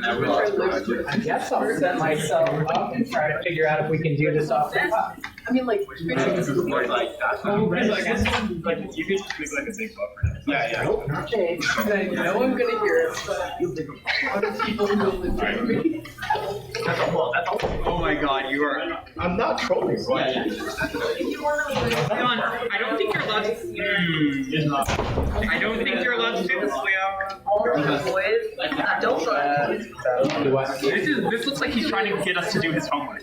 I guess I'll set myself up and try to figure out if we can do this off the top. I mean, like, like you could just make like a big buffer. Yeah. Nope, not changed. I know I'm gonna hear it, but other people will legit me. That's a whole. Oh my God, you are. I'm not trolling. Hold on, I don't think you're allowed to. I don't think you're allowed to do this, Leo. This looks like he's trying to get us to do his homework.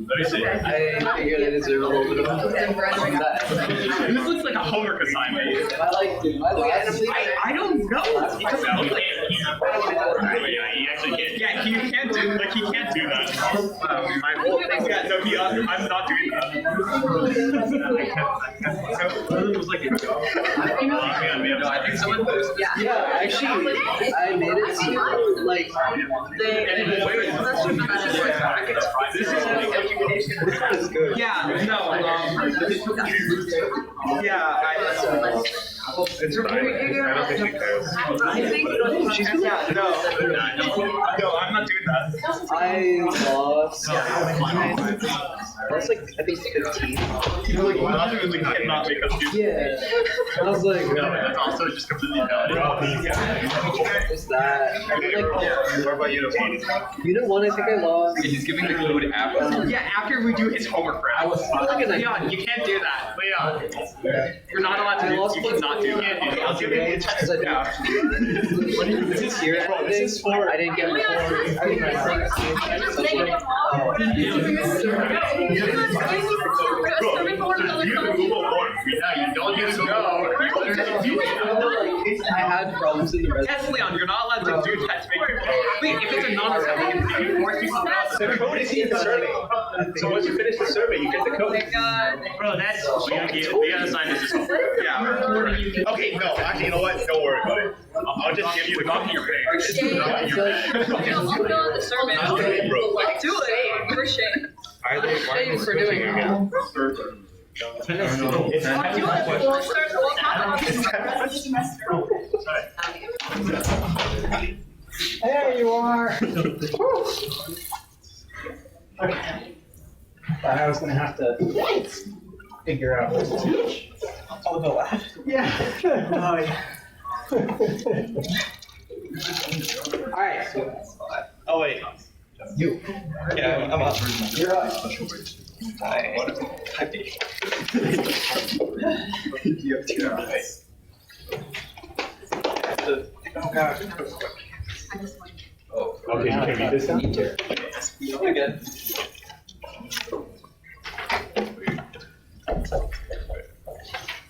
Let me see. I figured I deserve a little bit of This looks like a homework assignment. I like to. I don't know. It doesn't look like He actually can't. Yeah, he can't do that. My whole thing. Yeah, no, I'm not doing that. It was like a joke. No, I think someone posted. Yeah, actually, I made it seem like This is good. Yeah, no. Yeah, It's okay. No, I'm not doing that. I lost. That's like I think 15. Cannot make us do. Yeah. I was like, That's also just completely what's that? What about you? Unit 1, I think I lost. He's giving the code after. Yeah, after we do his homework round. Leon, you can't do that. Leon, you're not allowed to do. You cannot do that. I'll give you the test. This is here. This is for. I didn't get the I didn't I had problems in the rest. Yes, Leon, you're not allowed to do that to make people. Wait, if it's a non-assignment, you can force people to. The code is in the survey. So once you finish the survey, you get the code. Bro, that's we gotta sign this as homework. Yeah. Okay, no, actually, you know what? Don't worry about it. I'll just give you the copy you're paying. Do it. For shame. Shame for doing it. There you are. Okay. Thought I was going to have to figure out what to teach. I'll go last. Yeah. Oh, yeah. All right. Oh, wait. You. Yeah, I'm up. You're up. Hi. You have 2 hours. Oh, God. Oh, okay, you can read this down? You're good.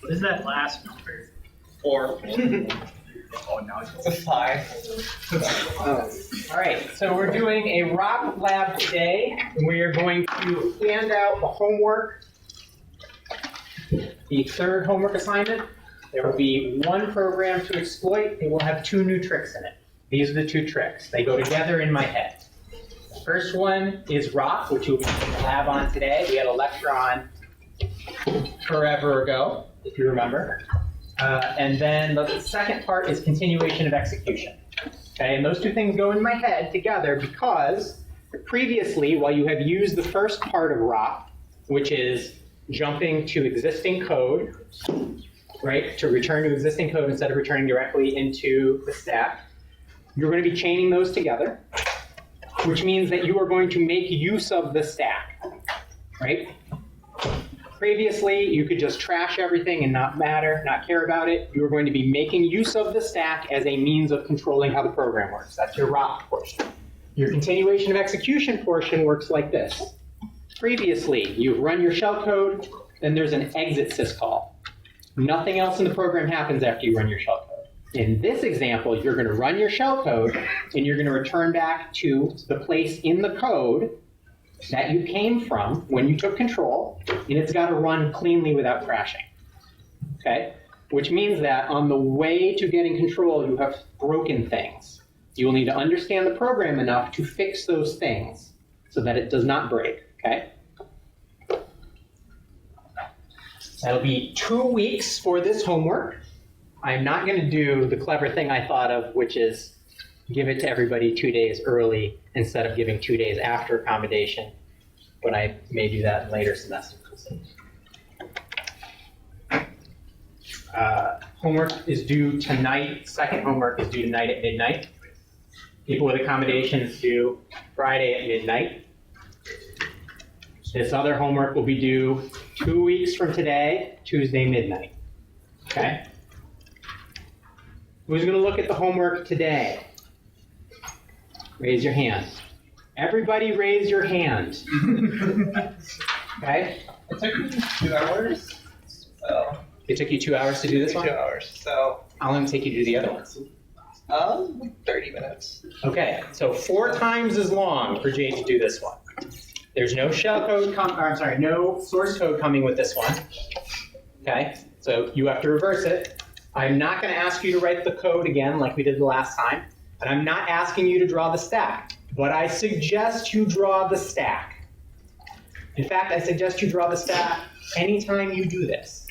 What is that last number? 4. Oh, now it's a 5. All right, so we're doing a rock lab today. We are going to hand out the homework, the third homework assignment. There will be one program to exploit. It will have 2 new tricks in it. These are the 2 tricks. They go together in my head. The first one is rock, which you'll be doing a lab on today. We had a lecture on forever ago, if you remember. And then the second part is continuation of execution. Okay, and those 2 things go in my head together because previously, while you have used the first part of rock, which is jumping to existing code, right, to return to existing code instead of returning directly into the stack, you're going to be chaining those together, which means that you are going to make use of the stack, right? Previously, you could just trash everything and not care about it. You are going to be making use of the stack as a means of controlling how the program works. That's your rock portion. Your continuation of execution portion works like this. Previously, you've run your shell code, then there's an exit syscall. Nothing else in the program happens after you run your shell code. In this example, you're going to run your shell code, and you're going to return back to the place in the code that you came from when you took control, and it's got to run cleanly without crashing. Okay? Which means that on the way to getting control, you have broken things. You will need to understand the program enough to fix those things so that it does not break. Okay? That'll be 2 weeks for this homework. I'm not going to do the clever thing I thought of, which is give it to everybody 2 days early instead of giving 2 days after accommodation, but I may do that in later semesters. Homework is due tonight. Second homework is due tonight at midnight. People with accommodations due Friday at midnight. This other homework will be due 2 weeks from today, Tuesday midnight. Okay? Who's going to look at the homework today? Raise your hand. Everybody raise your hand. Okay? It took me 2 hours. So It took you 2 hours to do this one? 2 hours. So How long did it take you to do the other ones? 30 minutes. Okay, so 4 times as long for Jade to do this one. There's no shell code, no source code coming with this one. Okay, so you have to reverse it. I'm not going to ask you to write the code again like we did the last time, and I'm not asking you to draw the stack, but I suggest you draw the stack. In fact, I suggest you draw the stack anytime you do this,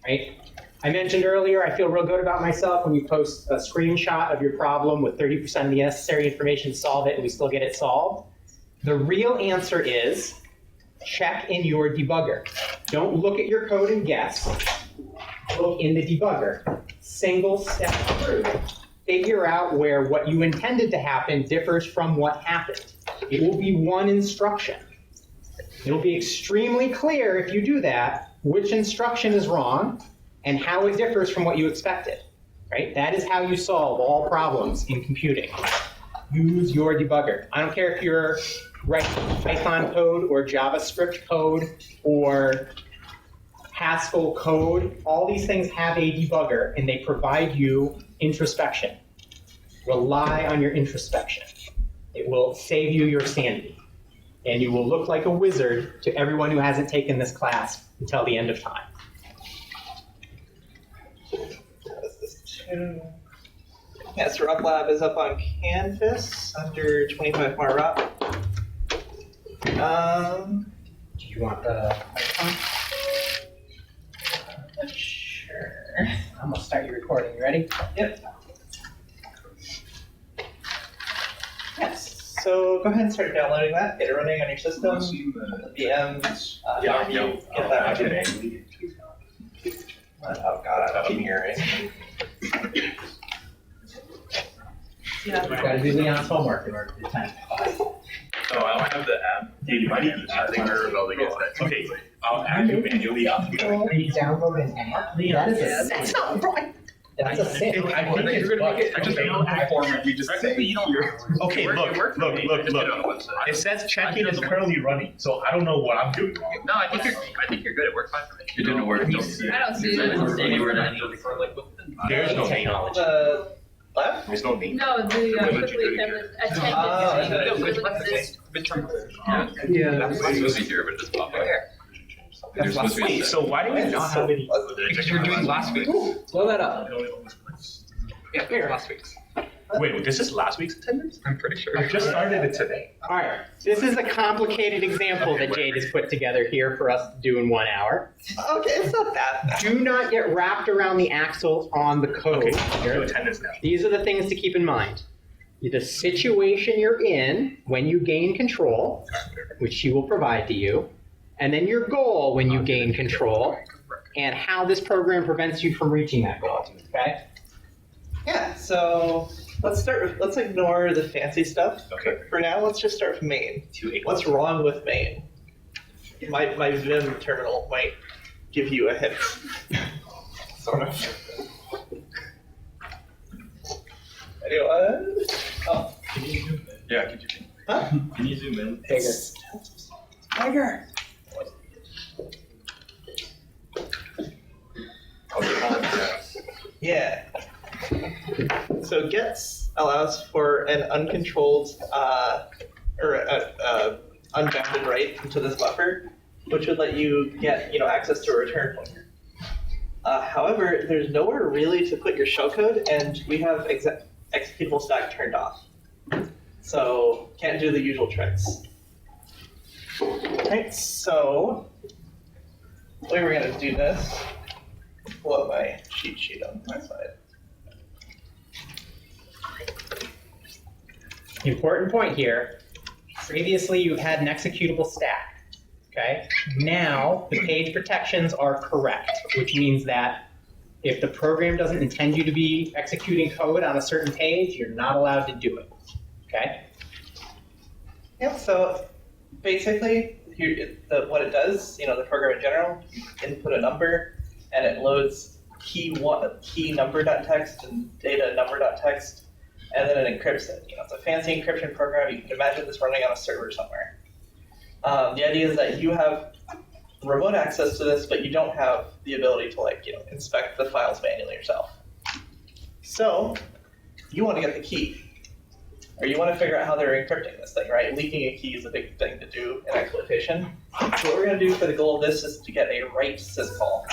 right? I mentioned earlier, I feel real good about myself when you post a screenshot of your problem with 30% of the necessary information to solve it and we still get it solved. The real answer is check in your debugger. Don't look at your code and guess. Look in the debugger. Single step through. Figure out where what you intended to happen differs from what happened. It will be one instruction. It'll be extremely clear if you do that which instruction is wrong and how it differs from what you expected, right? That is how you solve all problems in computing. Use your debugger. I don't care if you're writing Python code or JavaScript code or Haskell code. All these things have a debugger and they provide you introspection. Rely on your introspection. It will save you your sanity. And you will look like a wizard to everyone who hasn't taken this class until the end of time. Yes, Rock Lab is up on Canvas under 25 Mar Rock. Do you want the microphone? Sure. I'm gonna start your recording. You ready? Yep. Yes. So go ahead and start downloading that. Get it running on your system. VMs. Get that running. Oh God, I don't hear it. Yeah. You've got to do Leon's homework in order to attend. Oh, I don't have the app. I think we're about to get that. Okay, I'll add you manually after. You download an app? That is a That's not right. That's a sin. I think you're gonna make it. I just made a form and we just say here. Okay, look. It says checking is currently running, so I don't know what I'm doing wrong. No, I think you're good. It worked fine for me. You didn't work. I don't see it. Anywhere There's no name. The left? There's no name. No, the quickly attendance Yeah. That's supposed to be here, but it just popped up. There's supposed to be Wait, so why do we not have any? Because you're doing last week. Blow that up. Yeah, here, last week's. Wait, this is last week's attendance? I'm pretty sure. I just started it today. All right. This is a complicated example that Jade has put together here for us to do in 1 hour. Okay, it's not that bad. Do not get wrapped around the axle on the code. Okay, I'll do attendance now. These are the things to keep in mind. The situation you're in when you gain control, which she will provide to you, and then your goal when you gain control, and how this program prevents you from reaching that goal. Okay? Yeah, so let's ignore the fancy stuff. Okay. For now, let's just start with main. What's wrong with main? My Vim terminal might give you a hint. Sort of. Anyway. Oh. Can you zoom in? Yeah, could you? Huh? Can you zoom in? Bigger. Tiger. Yeah. So gets allows for an uncontrolled unbounded write into this buffer, which would let you get access to a return pointer. However, there's nowhere really to put your shellcode, and we have executable stack turned off, so can't do the usual tricks. Right. So the way we're gonna do this. Pull up my cheat sheet on my side. Important point here. Previously, you had an executable stack. Okay. Now the page protections are correct, which means that if the program doesn't intend you to be executing code on a certain page, you're not allowed to do it. Okay. Yep. So basically, what it does, the program in general, you input a number, and it loads key number.txt and data number.txt, and then it encrypts it. It's a fancy encryption program. You can imagine this running on a server somewhere. The idea is that you have remote access to this, but you don't have the ability to inspect the files manually yourself. So you want to get the key, or you want to figure out how they're encrypting this thing, right? Leaking a key is a big thing to do in exploitation. So what we're going to do for the goal of this is to get a write syscall.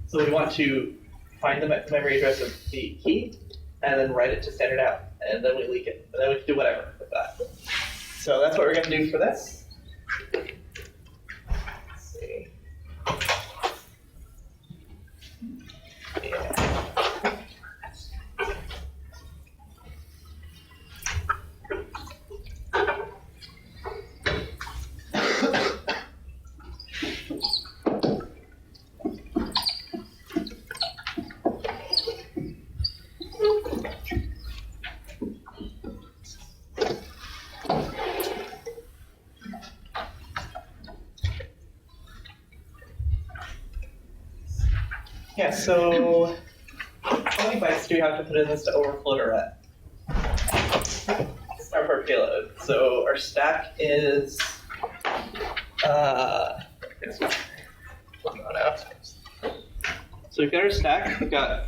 So we want to find the memory address of the key, and then write it to standard out, and then we leak it, and then we can do whatever with that. So that's what we're going to do for this. Let's see. Yeah. Yeah, so how many bytes do we have to put in this to overflow to ret? Our per payload. So our stack is so we've got our stack, we've got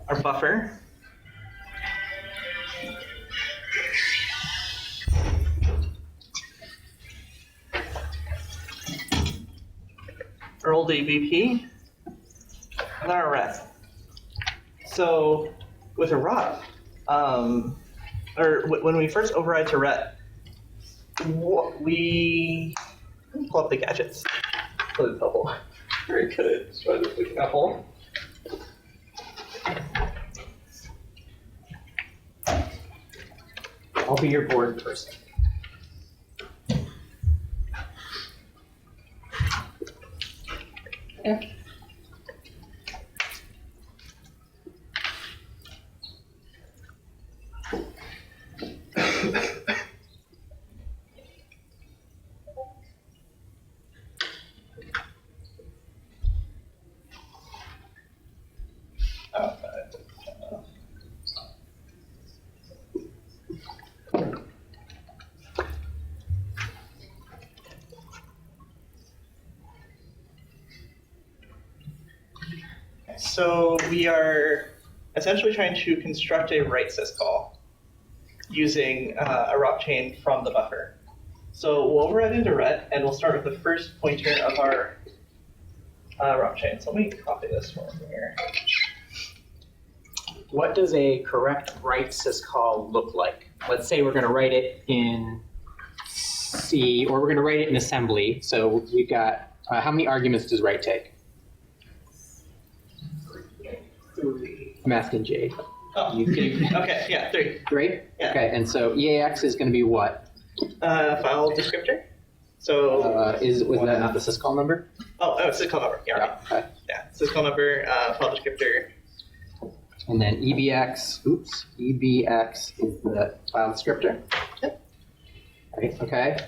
our buffer. Our old ABP. And our ret. So with a ROP, when we first override to ret, we pull up the gadgets. Really helpful. Very good. Let's try this example. I'll be your board person. Yeah. So we are essentially trying to construct a write syscall using a ROP chain from the buffer. So we'll override into ret, and we'll start with the first pointer of our ROP chain. So let me copy this one here. What does a correct write syscall look like? Let's say we're going to write it in C, or we're going to write it in assembly. So we've got, how many arguments does write take? I'm asking Jade. Oh, okay, yeah, 3. 3? Yeah. Okay, and so EAX is going to be what? File descriptor. So Was that not the syscall number? syscall number. Yeah, right. Okay. Yeah, syscall number, file descriptor. And then EBX is the file descriptor. Yep. Right, okay.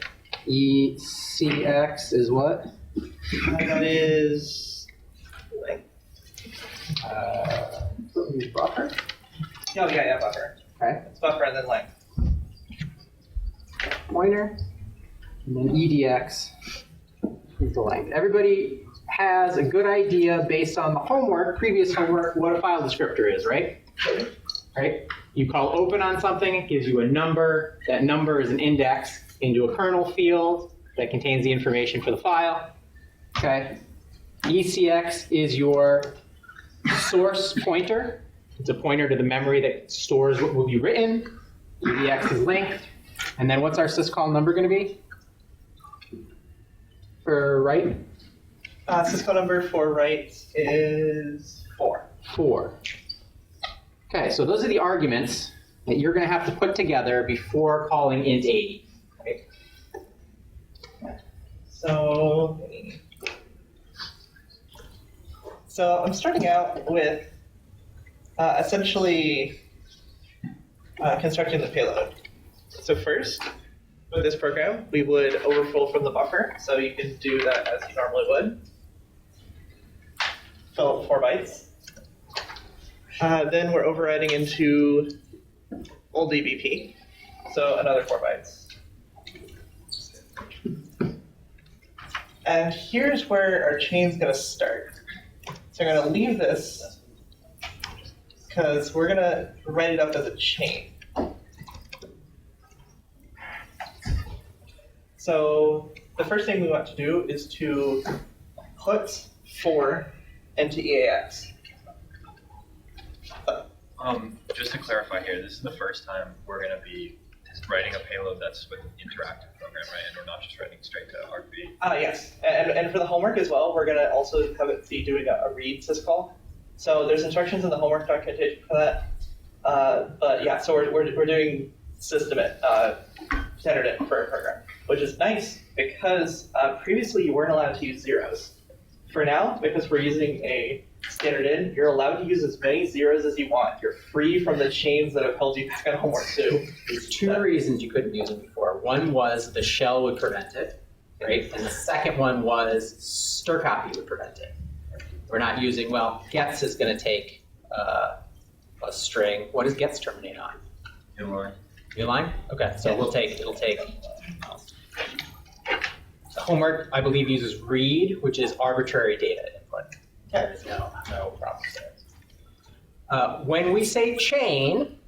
ECX is what? That is Buffer. Oh yeah, buffer. Okay. It's buffer and then length. Pointer. And then EDX is the length. Everybody has a good idea based on the previous homework, what a file descriptor is, right? Right? You call open on something, it gives you a number. That number is an index into a kernel field that contains the information for the file. Okay. ECX is your source pointer. It's a pointer to the memory that stores what will be written. EDX is length. And then what's our syscall number going to be? For write? Syscall number for write is 4. 4. Okay, so those are the arguments that you're going to have to put together before calling int 80. Right? So I'm starting out with essentially constructing the payload. So first, with this program, we would overflow from the buffer. So you can do that as you normally would. Fill up 4 bytes. Then we're overriding into old EBP. So another 4 bytes. And here's where our chain's going to start. So I'm going to leave this because we're going to write it up as a chain. So the first thing we want to do is to put 4 into EAX. Just to clarify here, this is the first time we're going to be writing a payload that's with an interactive program, right? And we're not just writing straight to RB. Yes, and for the homework as well, we're going to also have it be doing a read syscall. So there's instructions in the homework documentation for that. But yeah, so we're doing system it, standard it for a program, which is nice because previously you weren't allowed to use zeros. For now, because we're using a standard in, you're allowed to use as many zeros as you want. You're free from the chains that have held you back on homework too. There's 2 reasons you couldn't use them before. One was the shell would prevent it, right? And the second one was strcpy would prevent it. We're not using, well, gets is going to take a string. What does gets terminate on? Inline. Inline? Okay, so it'll take. The homework, I believe, uses read, which is arbitrary data input. There is no problem there. When we say chain,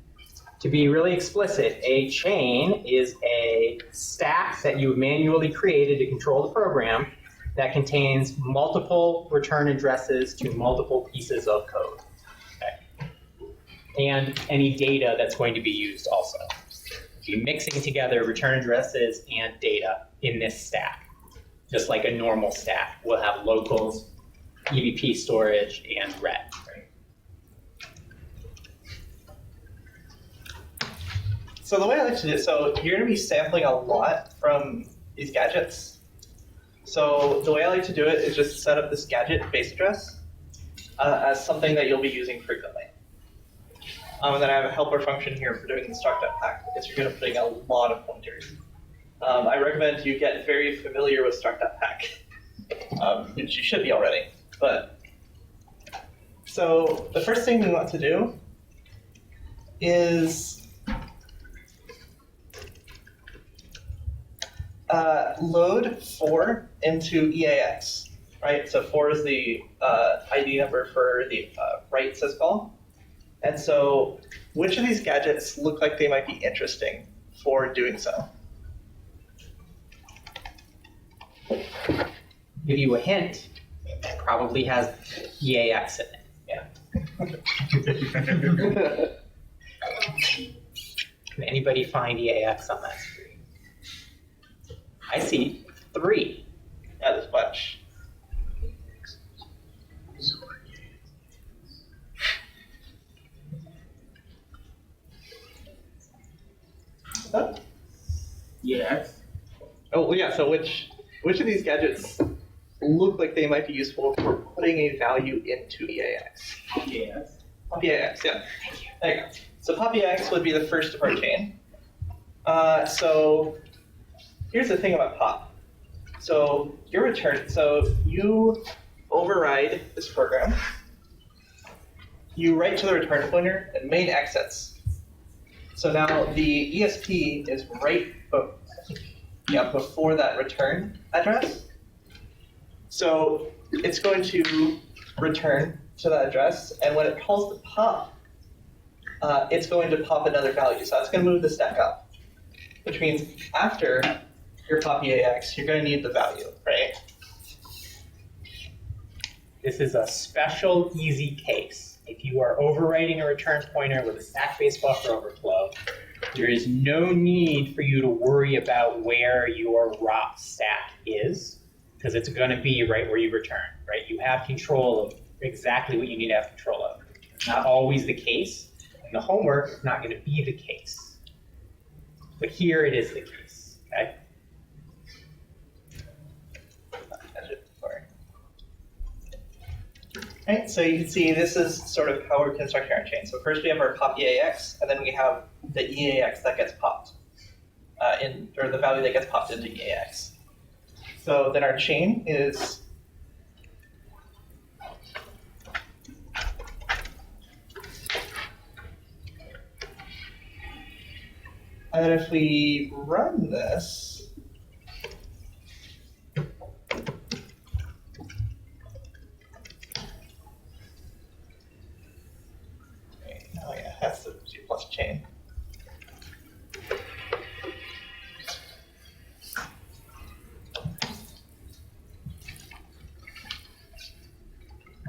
to be really explicit, a chain is a stack that you manually created to control the program that contains multiple return addresses to multiple pieces of code. Okay? And any data that's going to be used also. You're mixing together return addresses and data in this stack. Just like a normal stack, we'll have locals, EBP storage, and ret. Right? So the way I like to do it, so you're going to be sampling a lot from these gadgets. So the way I like to do it is just set up this gadget base address as something that you'll be using frequently. And then I have a helper function here for doing the struct.pack because you're going to be putting a lot of pointers. I recommend you get very familiar with struct.pack, which you should be already. But so the first thing we want to do is load 4 into EAX, right? So 4 is the ID number for the write syscall. And so which of these gadgets look like they might be interesting for doing so? Give you a hint, it probably has EAX in it. Yeah. Can anybody find EAX on that screen? I see 3. Yeah, there's a bunch. Huh? Yes. Oh, well, yeah, so which of these gadgets look like they might be useful for putting a value into EAX? Yes. PopEAX, yeah. There you go. So PopEAX would be the first of our chain. So here's the thing about pop. So your return, so you override this program. You write to the return pointer and main exits. So now the ESP is right before that return address. So it's going to return to that address, and when it calls the pop, it's going to pop another value. So that's going to move the stack up, which means after your PopEAX, you're going to need the value, right? This is a special easy case. If you are overwriting a return pointer with a stack-based buffer overflow, there is no need for you to worry about where your ROP stack is, because it's going to be right where you return, right? You have control of exactly what you need to have control of. Not always the case, In the homework, it's not going to be the case. But here it is the case, okay? Right, so you can see this is sort of how we're constructing our chain. So first we have our pop EAX, and then we have the EAX that gets popped, or the value that gets popped into EAX. So then our chain is and then if we run this, oh yeah, that's the G plus chain.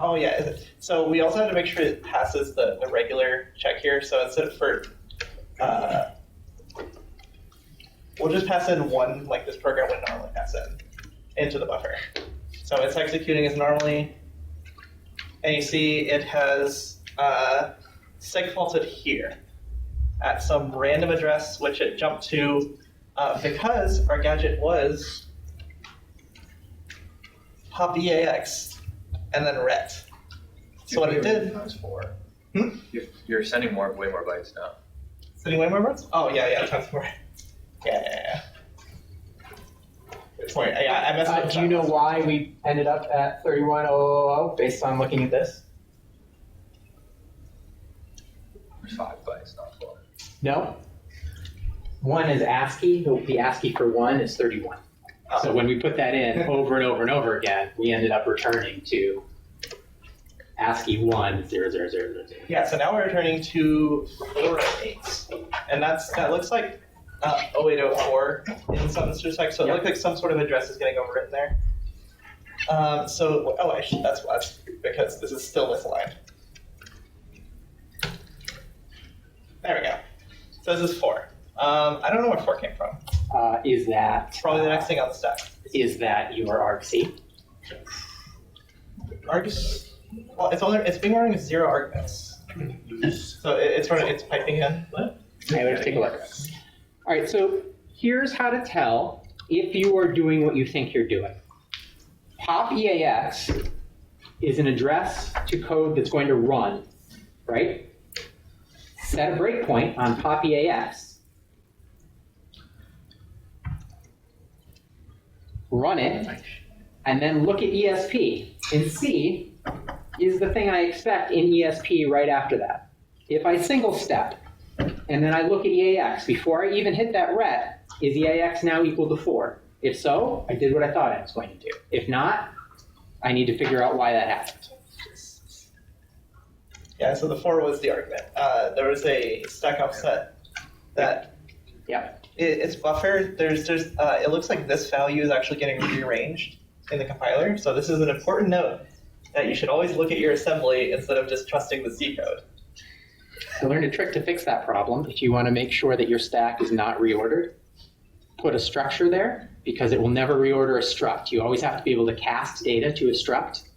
Oh yeah, so we also have to make sure it passes the regular check here. So instead of we'll just pass in one like this program would normally pass into the buffer. So it's executing as normally, and you see it has segfaulted here at some random address which it jumped to because our gadget was pop EAX and then ret. So what it did. Times 4. You're sending way more bytes now. Sending way more words? Oh yeah, times 4. Yeah. Sorry, I messed up. Do you know why we ended up at 31000 based on looking at this? There's 5 bytes, not 4. No. 1 is ASCII. The ASCII for 1 is 31. So when we put that in over and over and over again, we ended up returning to ASCII 1 00000. Yeah, so now we're returning to 4 and 8. And that looks like 0804 in some respects. So it looks like some sort of address is getting overwritten there. Actually, that's because this is still misaligned. There we go. So this is 4. I don't know where 4 came from. Is that Probably the next thing on the stack. Is that your argc? Args. Well, it's being running with 0 arguments. So it's piping in. Okay, let's take a look. All right, so here's how to tell if you are doing what you think you're doing. Pop EAX is an address to code that's going to run, right? Set a breakpoint on pop EAX. Run it, and then look at ESP and see, is the thing I expect in ESP right after that? If I single step, and then I look at EAX, before I even hit that ret, is EAX now equal to 4? If so, I did what I thought I was going to do. If not, I need to figure out why that happened. Yeah, so the 4 was the argument. There was a stack offset that it's buffered. It looks like this value is actually getting rearranged in the compiler. So this is an important note that you should always look at your assembly instead of just trusting the C code. I learned a trick to fix that problem. If you want to make sure that your stack is not reordered, put a structure there, because it will never reorder a struct. You always have to be able to cast data to a struct,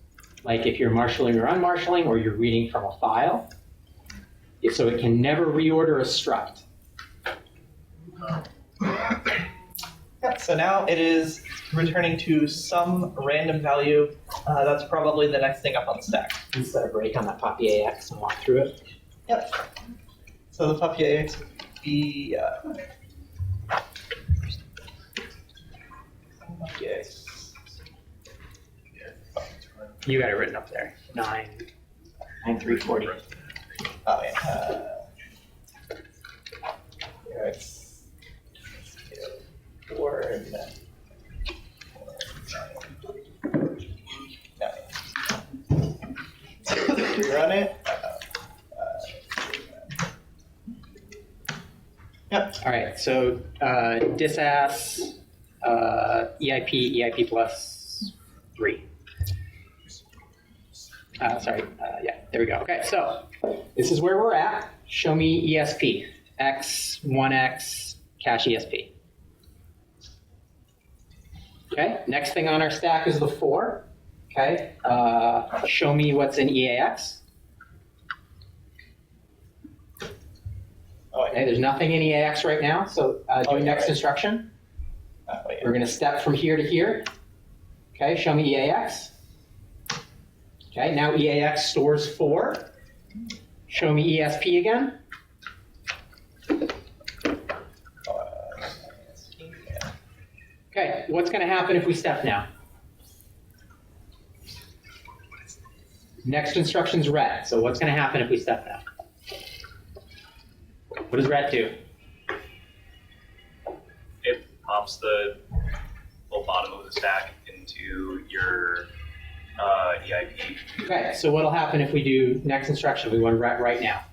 like if you're marshaling or unmarshaling, or you're reading from a file. So it can never reorder a struct. Yeah, so now it is returning to some random value. That's probably the next thing up on the stack. Set a break on that pop EAX and walk through it. Yep. So the pop EAX would be You got it written up there. 9340. Oh yeah. It's 4 and then 9. Rerun it. Yep. All right, so disass EIP plus 3. Yeah, there we go. Okay, so this is where we're at. Show me ESP, X, 1X, cache ESP. Okay, next thing on our stack is the 4. Okay, show me what's in EAX. Okay, there's nothing in EAX right now, so do next instruction. We're going to step from here to here. Okay, show me EAX. Okay, now EAX stores 4. Show me ESP again. Okay, what's going to happen if we step now? Next instruction's ret, so what's going to happen if we step now? What does ret do? It pops the whole bottom of the stack into your EIP. Okay, so what'll happen if we do next instruction? We want ret right now.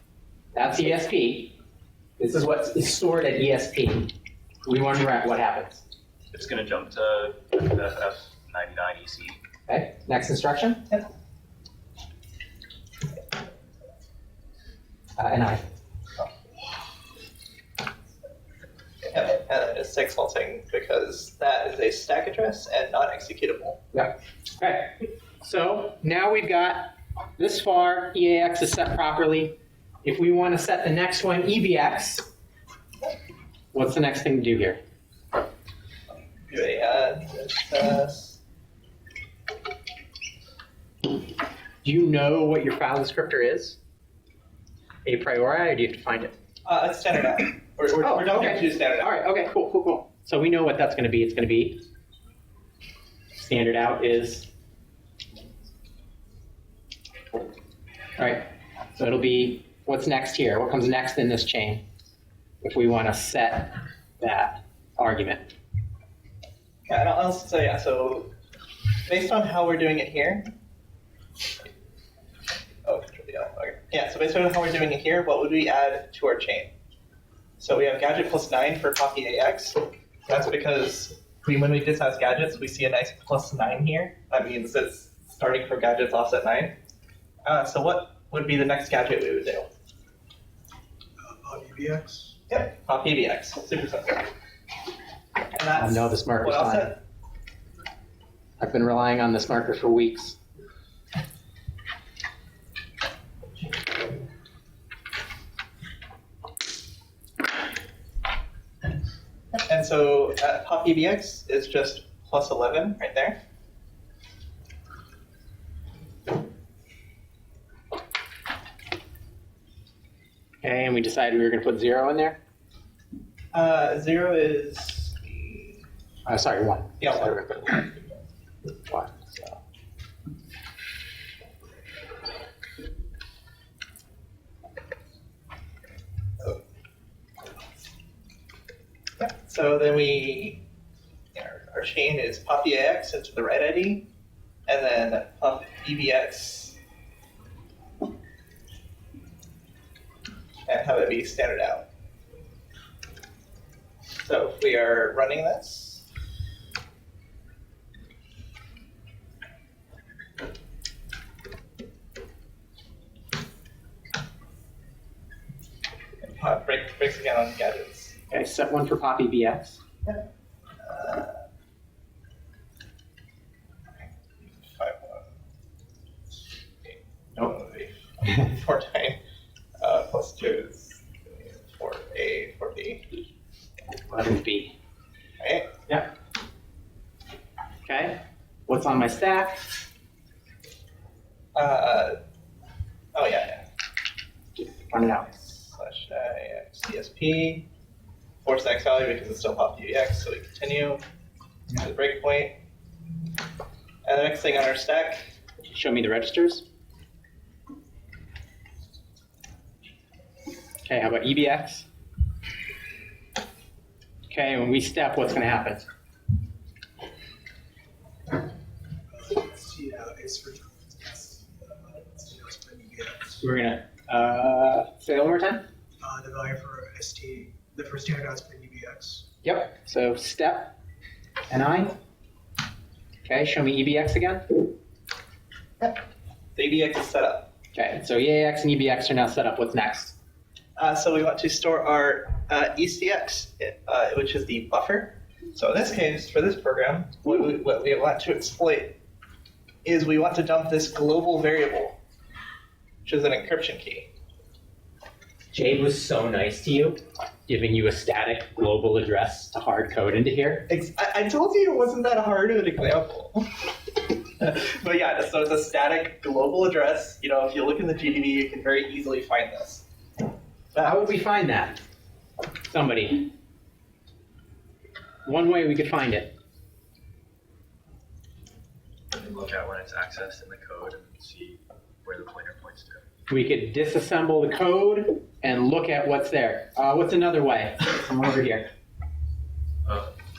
That's ESP. This is what is stored at ESP. We want ret, what happens? It's going to jump to FF99 EC. Okay, next instruction? NI. And then it's segfaulting because that is a stack address and not executable. Yeah. Okay. So now we've got this far, EAX is set properly. If we want to set the next one, EBX, what's the next thing to do here? Do Do you know what your file descriptor is? A priori, or do you have to find it? it's standard out. We're jumping okay. to standard out. All right, okay, cool. So we know what that's going to be. It's going to be standard out is, all right, so it'll be, what's next here? What comes next in this chain if we want to set that argument? Yeah, and I'll also say, so based on how we're doing it here, okay. Yeah, so based on how we're doing it here, what would we add to our chain? So we have gadget plus 9 for copy AX. That's because when we dishouse gadgets, we see a nice plus 9 here. That means it's starting from gadgets offset 9. So what would be the next gadget we would do? Pop EBX. Yep, pop EBX. Super simple. And that's No, this marker's what else fine. I've been relying on this marker for weeks. And so pop EBX is just plus 11 right there. Okay, and we decided we were going to put 0 in there? 0 is Sorry, 1. Yeah, So 1. we're gonna put 1. 1, so. So then our chain is pop EAX into the right ID, and then pop EBX, and have it be standard out. So if we are running this, and breaks again on gadgets. Okay, set 1 for pop EBX. 4 plus 2 is 4A, 4B. 11B. Right? Yep. Okay, what's on my stack? Oh yeah. Run it out. Slash CSP. Force the X value because it's still pop UX, so we continue to the breakpoint. And the next thing on our stack, Show me the registers. Okay, how about EBX? Okay, when we step, what's going to happen? See, it's for EBX. We're going to say it one more time. The value for ST, the first standard output EBX. Yep. So step, NI. Okay, show me EBX again. the EBX is set up. Okay, so EAX and EBX are now set up. What's next? So we want to store our ECX, which is the buffer. So in this case, for this program, what we want to exploit is we want to dump this global variable, which is an encryption key. Jade was so nice to you, giving you a static global address to hard code into here. I told you it wasn't that hard of an example. But yeah, so it's a static global address. You know, if you look in the GDB, you can very easily find this. How would we find that? Somebody. One way we could find it. Look at when it's accessed in the code and see where the pointer points to. We could disassemble the code and look at what's there. What's another way? Come over here.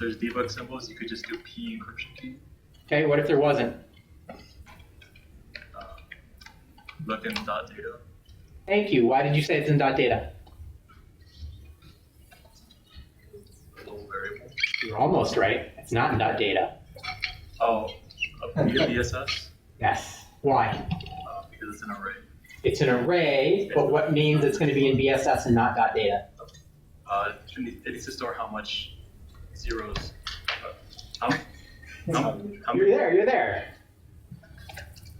There's debug symbols. You could just do P encryption key. Okay, what if there wasn't? Look in .data. Thank you. Why did you say it's in .data? Global variable. You're almost right. It's not in .data. Oh, via BSS? Yes. Why? Because it's an array. It's an array, but what means it's going to be in BSS and not .data? It needs to store how much zeros. You're there.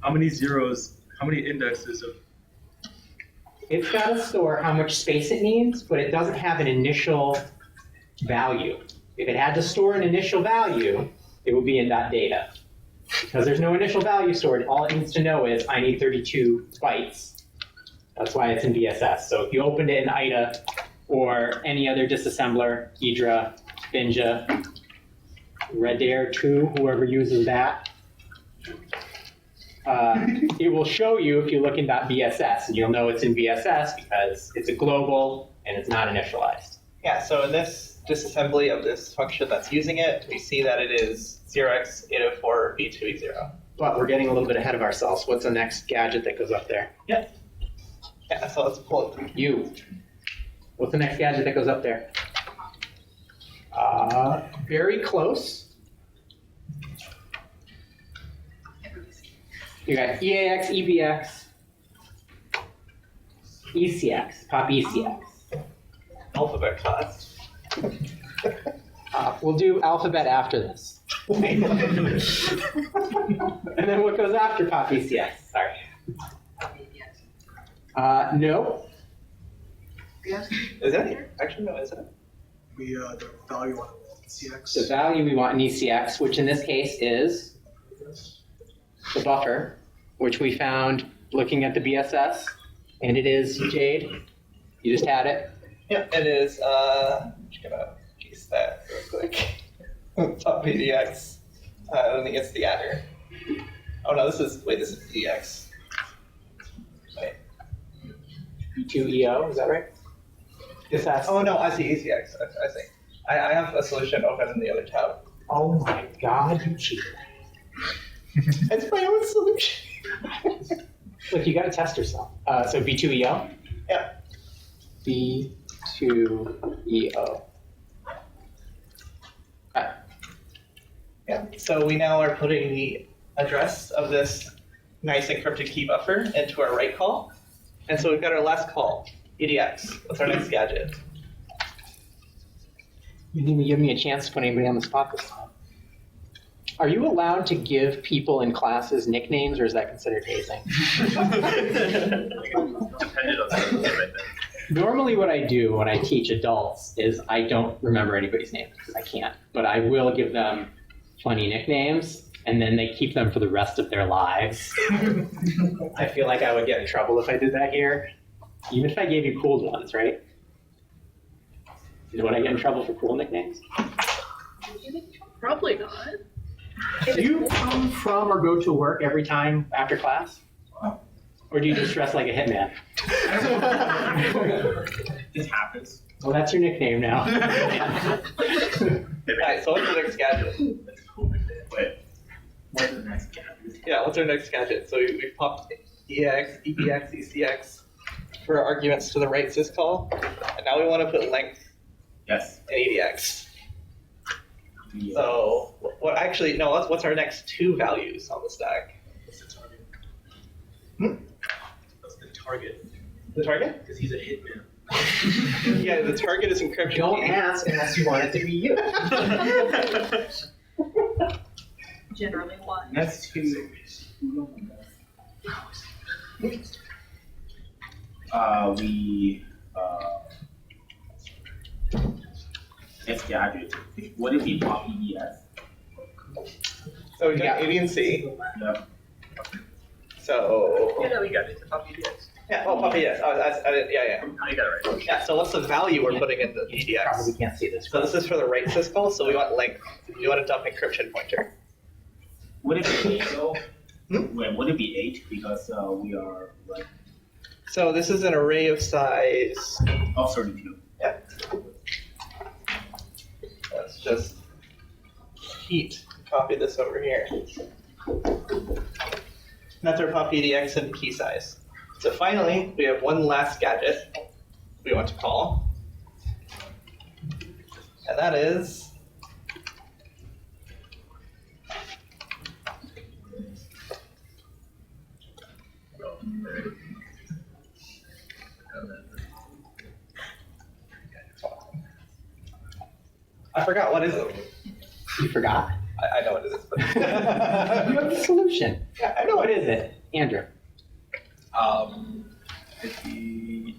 How many zeros? How many indexes of? It's got to store how much space it needs, but it doesn't have an initial value. If it had to store an initial value, it would be in .data. Because there's no initial value stored, all it needs to know is I need 32 bytes. That's why it's in BSS. So if you opened it in IDA or any other disassembler, Hydra, Binja, Redair 2, whoever uses that, it will show you if you look in .bss, and you'll know it's in BSS because it's a global and it's not initialized. Yeah, so in this disassembly of this function that's using it, we see that it is 0x804b2e0. But we're getting a little bit ahead of ourselves. What's the next gadget that goes up there? Yeah, so let's pull it. You. What's the next gadget that goes up there? Very close. You got EAX, EBX, ECX, pop ECX. Alphabet class. We'll do alphabet after this. And then what goes after pop ECX? Sorry. No. Is it? Actually, no, isn't it? The value on CX. The value we want in ECX, which in this case is the buffer, which we found looking at the BSS, and it is, Jade, you just had it. Yeah, it is, I'm just gonna piece that real quick. Top VDX, I don't think it's the adder. Oh no, this is EX. Wait. B2EO, is that right? Just ask. Oh no, I see ECX, I see. I have a solution open in the other tab. Oh my God, you cheated. It's my own solution. Look, you got to test yourself. So B2EO? Yeah. B2EO. Okay. Yeah, so we now are putting the address of this nice encrypted key buffer into our write call. And so we've got our last call, EDX. What's our next gadget? You didn't even give me a chance to put anybody on the spot this time. Are you allowed to give people in classes nicknames, or is that considered hazing? Depended on something right there. Normally what I do when I teach adults is I don't remember anybody's name because I can't, but I will give them funny nicknames, and then they keep them for the rest of their lives. I feel like I would get in trouble if I did that here, even if I gave you cool ones, right? Would I get in trouble for cool nicknames? Probably not. Do you come from or go to work every time after class? Or do you just dress like a hitman? This happens. Well, that's your nickname now. Alright, so what's the next gadget? Wait. What's the next gadget? Yeah, what's our next gadget? So we've popped EX, EBX, ECX for arguments to the write syscall. And now we want to put length Yes. in EDX. Yeah. So what actually, no, what's our next two values on the stack? What's the target? Hmm? What's the target? The target? Because he's a hitman. Yeah, the target is encryption. Don't key. ask unless you want it to be you. Generally one. Next two. We S gadget, would it be pop EDS? So we got A, B, and C. Yeah. So, Yeah, we got it. It's a pop EDX. yeah, oh, Puppy, yes. Yeah. Oh, you got it right. Yeah, so what's the value we're putting in the Probably EDX? can't see this. So this is for the right syscall, so we want length. We want a dump encryption pointer. Would it be 8 though? Hmm? Well, would it be 8 because we are like So this is an array of size. 32. Yeah. Let's just copy this over here. That's our pop EDX and key size. So finally, we have one last gadget we want to call. And that is I forgot, what is it? You forgot? I know what it is, but You have the solution. yeah, I know What what it is it? Andrew? is.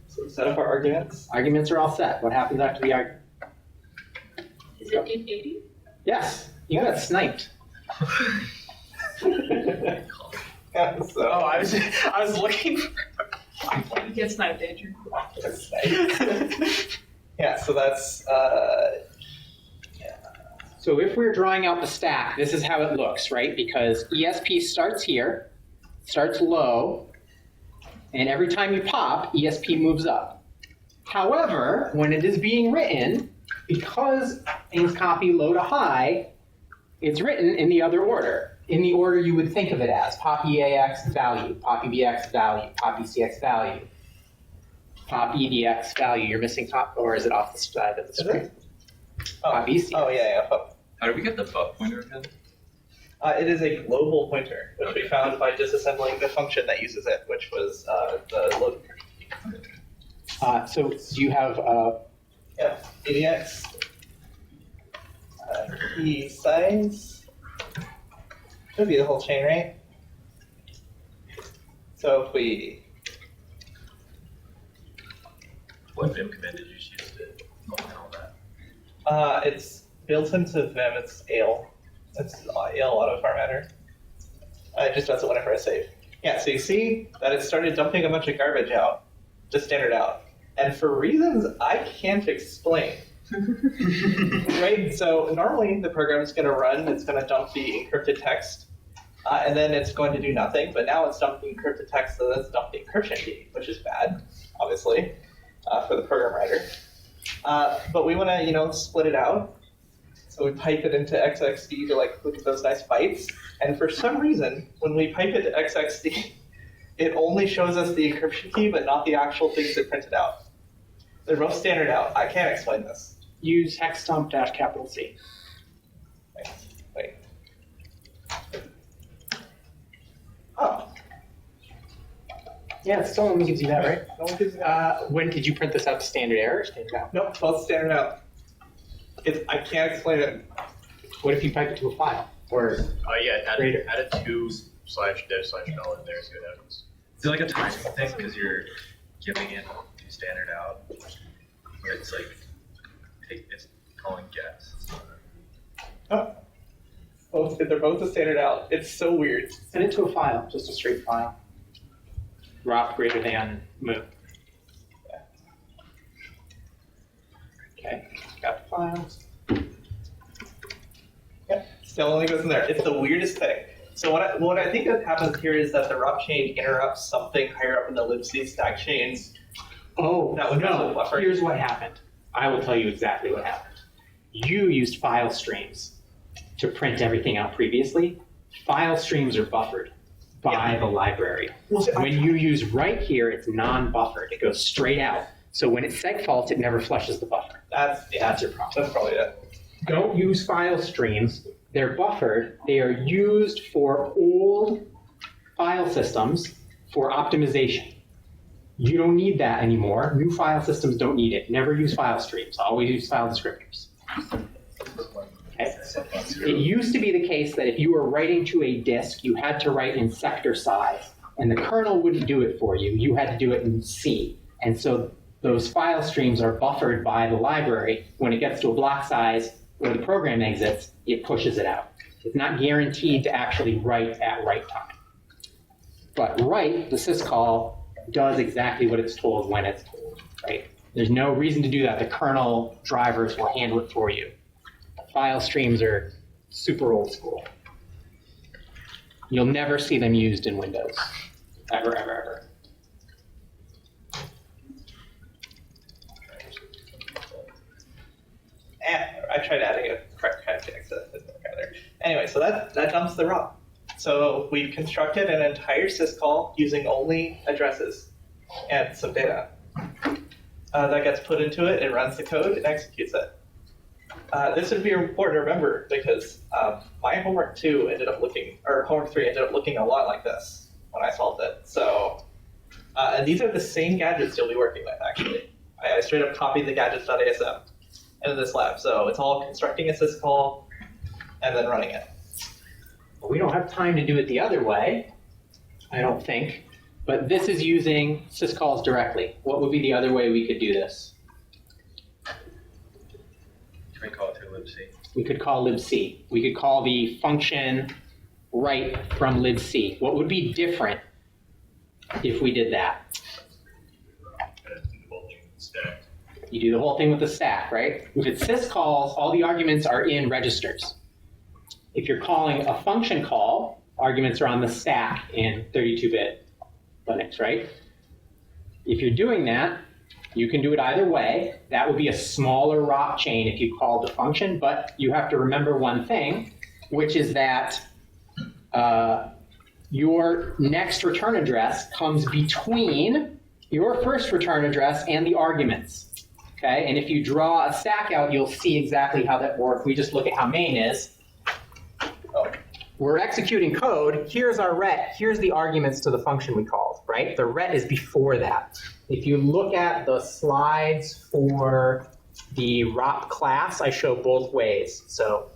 So set up our arguments. Arguments are all set. What happens after the argument? Is it 80? Yes, you got sniped. Yeah, so, Oh, I was looking for. You get sniped, Andrew. yeah, so that's So if we're drawing out the stack, this is how it looks, right? Because ESP starts here, starts low, and every time you pop, ESP moves up. However, when it is being written, because things copy low to high, it's written in the other order. In the order you would think of it as pop EAX value, pop EBX value, pop ECX value, pop EDX value. You're missing pop, or is it off the side of the screen? Pop ECX. Oh yeah. How did we get the buff pointer again? It is a global pointer, which we found by disassembling the function that uses it, which was the load encryption. So do you have Yeah, EDX. Key size. Should be the whole chain, right? So if we What Vim command did you use to all that? it's built into Vim, it's ale. It's ale auto formatter. It just does it whenever I save. Yeah, so you see that it started dumping a bunch of garbage out, just standard out. And for reasons I can't explain. Right? So normally the program is going to run, it's going to dump the encrypted text, and then it's going to do nothing. But now it's dumping encrypted text, so that's dumped the encryption key, which is bad, obviously, for the program writer. But we want to, split it out. So we pipe it into XXD to look at those nice bytes. And for some reason, when we pipe it to XXD, it only shows us the encryption key, but not the actual things it printed out. They're both standard out. I can't explain this. use hex dump dash capital C? Wait. Oh, Yeah, it still only gives you that, right? no one gives me that. When did you print this out? Standard error or standard out? Nope, both standard out. I can't explain it. What if you pipe it to a file? Or Yeah, Greater. add a 2/dev/null in there, see what happens. Is it like a timing thing because you're giving it standard out? Where it's like, it's calling guess. Oh. They're both a standard out. It's so weird. send it to a file, just a straight file. Drop greater than move. Okay, got the files. Yeah, still only goes in there. It's the weirdest thing. So what I think that happens here is that the ROP chain interrupts something higher up in the libc stack chains. Oh, That would no, be a buffer. here's what happened. I will tell you exactly what happened. You used file streams to print everything out previously. File streams are buffered by the library. When you use right here, it's non-buffered. It goes straight out. So when it seg faults, it never flushes the buffer. That's your problem. That's probably it. Don't use file streams. They're buffered. They are used for old file systems for optimization. You don't need that anymore. New file systems don't need it. Never use file streams. Always use file descriptors. Okay. It used to be the case that if you were writing to a disk, you had to write in sector size, and the kernel wouldn't do it for you. You had to do it in C. And so those file streams are buffered by the library. When it gets to a block size where the program exits, it pushes it out. It's not guaranteed to actually write at write time. But write, the syscall, does exactly what it's told when it's told, right? There's no reason to do that. The kernel drivers will handle it for you. File streams are super old school. You'll never see them used in Windows, ever, ever, ever. And I tried adding a correct kind of access. Anyway, so that dumps the ROM. So we've constructed an entire syscall using only addresses and some data. That gets put into it, it runs the code, and executes it. This would be important to remember because my homework 2 ended up looking, or homework 3 ended up looking a lot like this when I solved it. So, and these are the same gadgets you'll be working with, actually. I straight up copied the gadgets.asm into this lab. So it's all constructing a syscall and then running it. We don't have time to do it the other way, I don't think. But this is using syscalls directly. What would be the other way we could do this? Can we call it through libc? We could call libc. We could call the function write from libc. What would be different if we did that? You do the whole thing with the stack, right? If it's syscalls, all the arguments are in registers. If you're calling a function call, arguments are on the stack in 32-bit Linux, right? If you're doing that, you can do it either way. That would be a smaller ROP chain if you called the function, but you have to remember one thing, which is that your next return address comes between your first return address and the arguments. Okay, and if you draw a stack out, you'll see exactly how that works. We just look at how main is. We're executing code. Here's our ret. Here's the arguments to the function we called, right? The ret is before that. If you look at the slides for the ROP class, I show both ways. So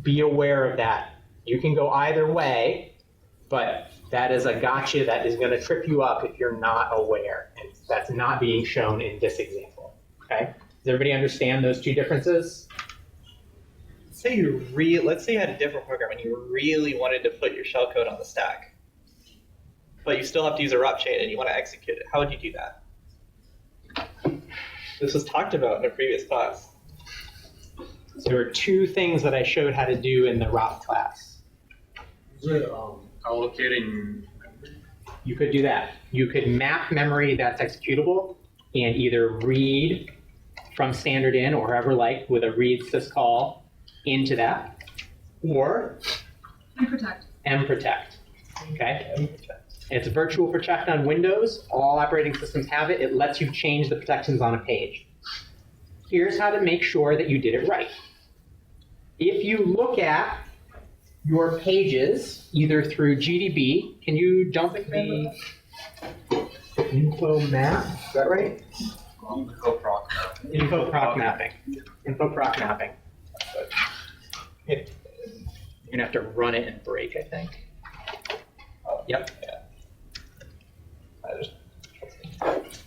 be aware of that. You can go either way, but that is a gotcha that is going to trip you up if you're not aware. And that's not being shown in this example. Okay? Does everybody understand those two differences? Let's say you had a different program and you really wanted to put your shellcode on the stack, but you still have to use a ROP chain and you want to execute it. How would you do that? This was talked about in a previous class. So there are two things that I showed how to do in the ROP class. Allocating. You could do that. You could map memory that's executable and either read from standard in or however like with a read syscall into that, or mprotect. Okay? It's virtual protect on Windows. All operating systems have it. It lets you change the protections on a page. Here's how to make sure that you did it right. If you look at your pages, either through GDB, can you jump the info map? Is that right? Info proc mapping. Info proc mapping. Info proc mapping. You're gonna have to run it and break, I think. Yep.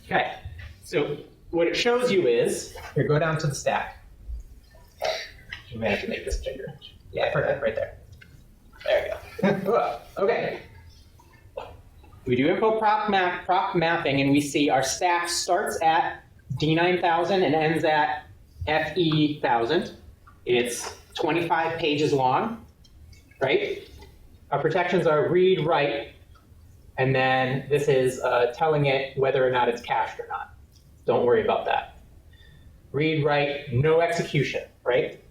Okay. So what it shows you is, here, go down to the stack. You may have to make this bigger. Yeah, perfect, right there. There you go. Okay. We do info proc mapping, and we see our stack starts at D9000 and ends at FE1000. It's 25 pages long, right? Our protections are read, write, and then this is telling it whether or not it's cached or not. Don't worry about that. Read, write, no execution, right?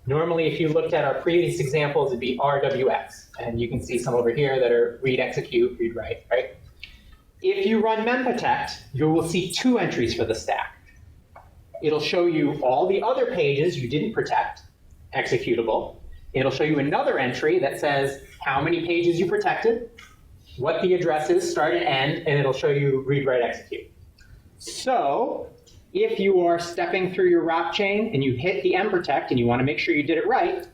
Normally, if you looked at our previous examples, it'd be RWX, and you can see some over here that are read, execute, read, write, right? If you run memprotect, you will see two entries for the stack. It'll show you all the other pages you didn't protect, executable. It'll show you another entry that says how many pages you protected, what the address is, start and end, and it'll show you read, write, execute. So if you are stepping through your ROP chain and you hit the mprotect and you want to make sure you did it right,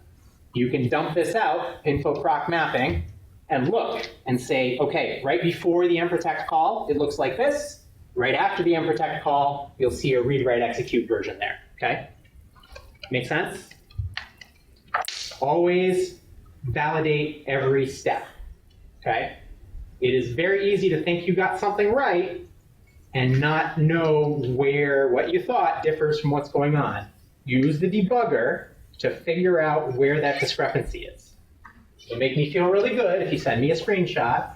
you can dump this out, info proc mapping, and look and say, okay, right before the mprotect call, it looks like this. Right after the mprotect call, you'll see a read, write, execute version there, okay? Make sense? Always validate every step, okay? It is very easy to think you got something right and not know where what you thought differs from what's going on. Use the debugger to figure out where that discrepancy is. It'll make me feel really good if you send me a screenshot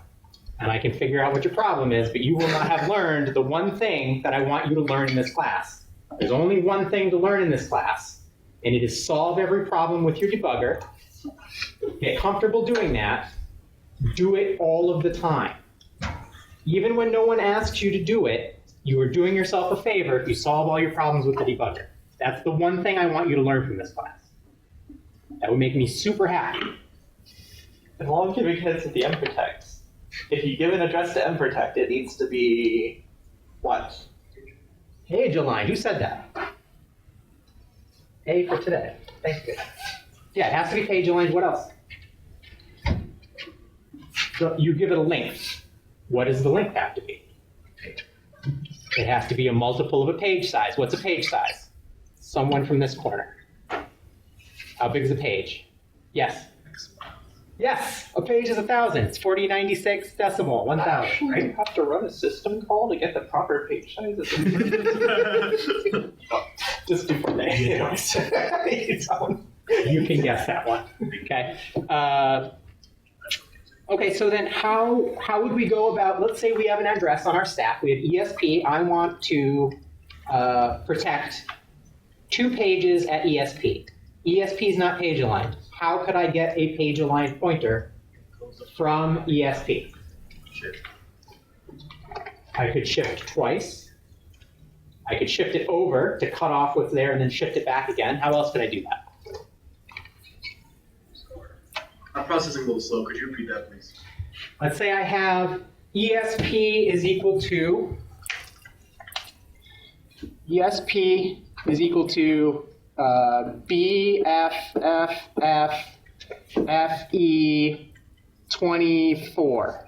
and I can figure out what your problem is, but you will not have learned the one thing that I want you to learn in this class. There's only one thing to learn in this class, and it is solve every problem with your debugger. Get comfortable doing that. Do it all of the time. Even when no one asks you to do it, you are doing yourself a favor if you solve all your problems with the debugger. That's the one thing I want you to learn from this class. That would make me super happy. And while I'm giving heads with the mprotect, if you give an address to mprotect, it needs to be what? Page aligned. Who said that? A for today. Thank you. Yeah, it has to be page aligned. What else? So you give it a length. What does the length have to be? It has to be a multiple of a page size. What's a page size? Someone from this corner. How big is a page? Yes. Yes, a page is 1,000. It's 4096 decimal, 1,000, right? You have to run a system call to get the proper page size. Just do for You can guess that one. Okay. Okay, so then how would we go about, let's say we have an address on our stack. We have ESP. I want to protect 2 pages at ESP. ESP is not page aligned. How could I get a page aligned pointer from ESP? I could shift twice. I could shift it over to cut off what's there and then shift it back again. How else could I do that? I'm processing a little slow. Could you repeat that, please? Let's say I have ESP is equal to BFFFE24.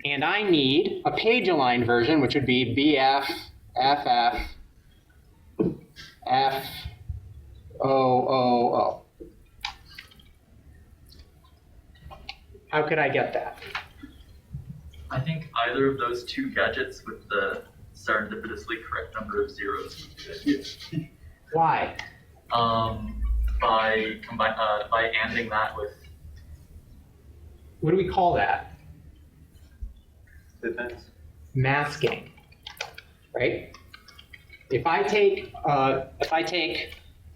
And I need a page aligned version, which would be BFFFOOO. How could I get that? I think either of those 2 gadgets with the serendipitously correct number of zeros. Why? By anding that with. What do we call that? Depends. Masking, right? If I take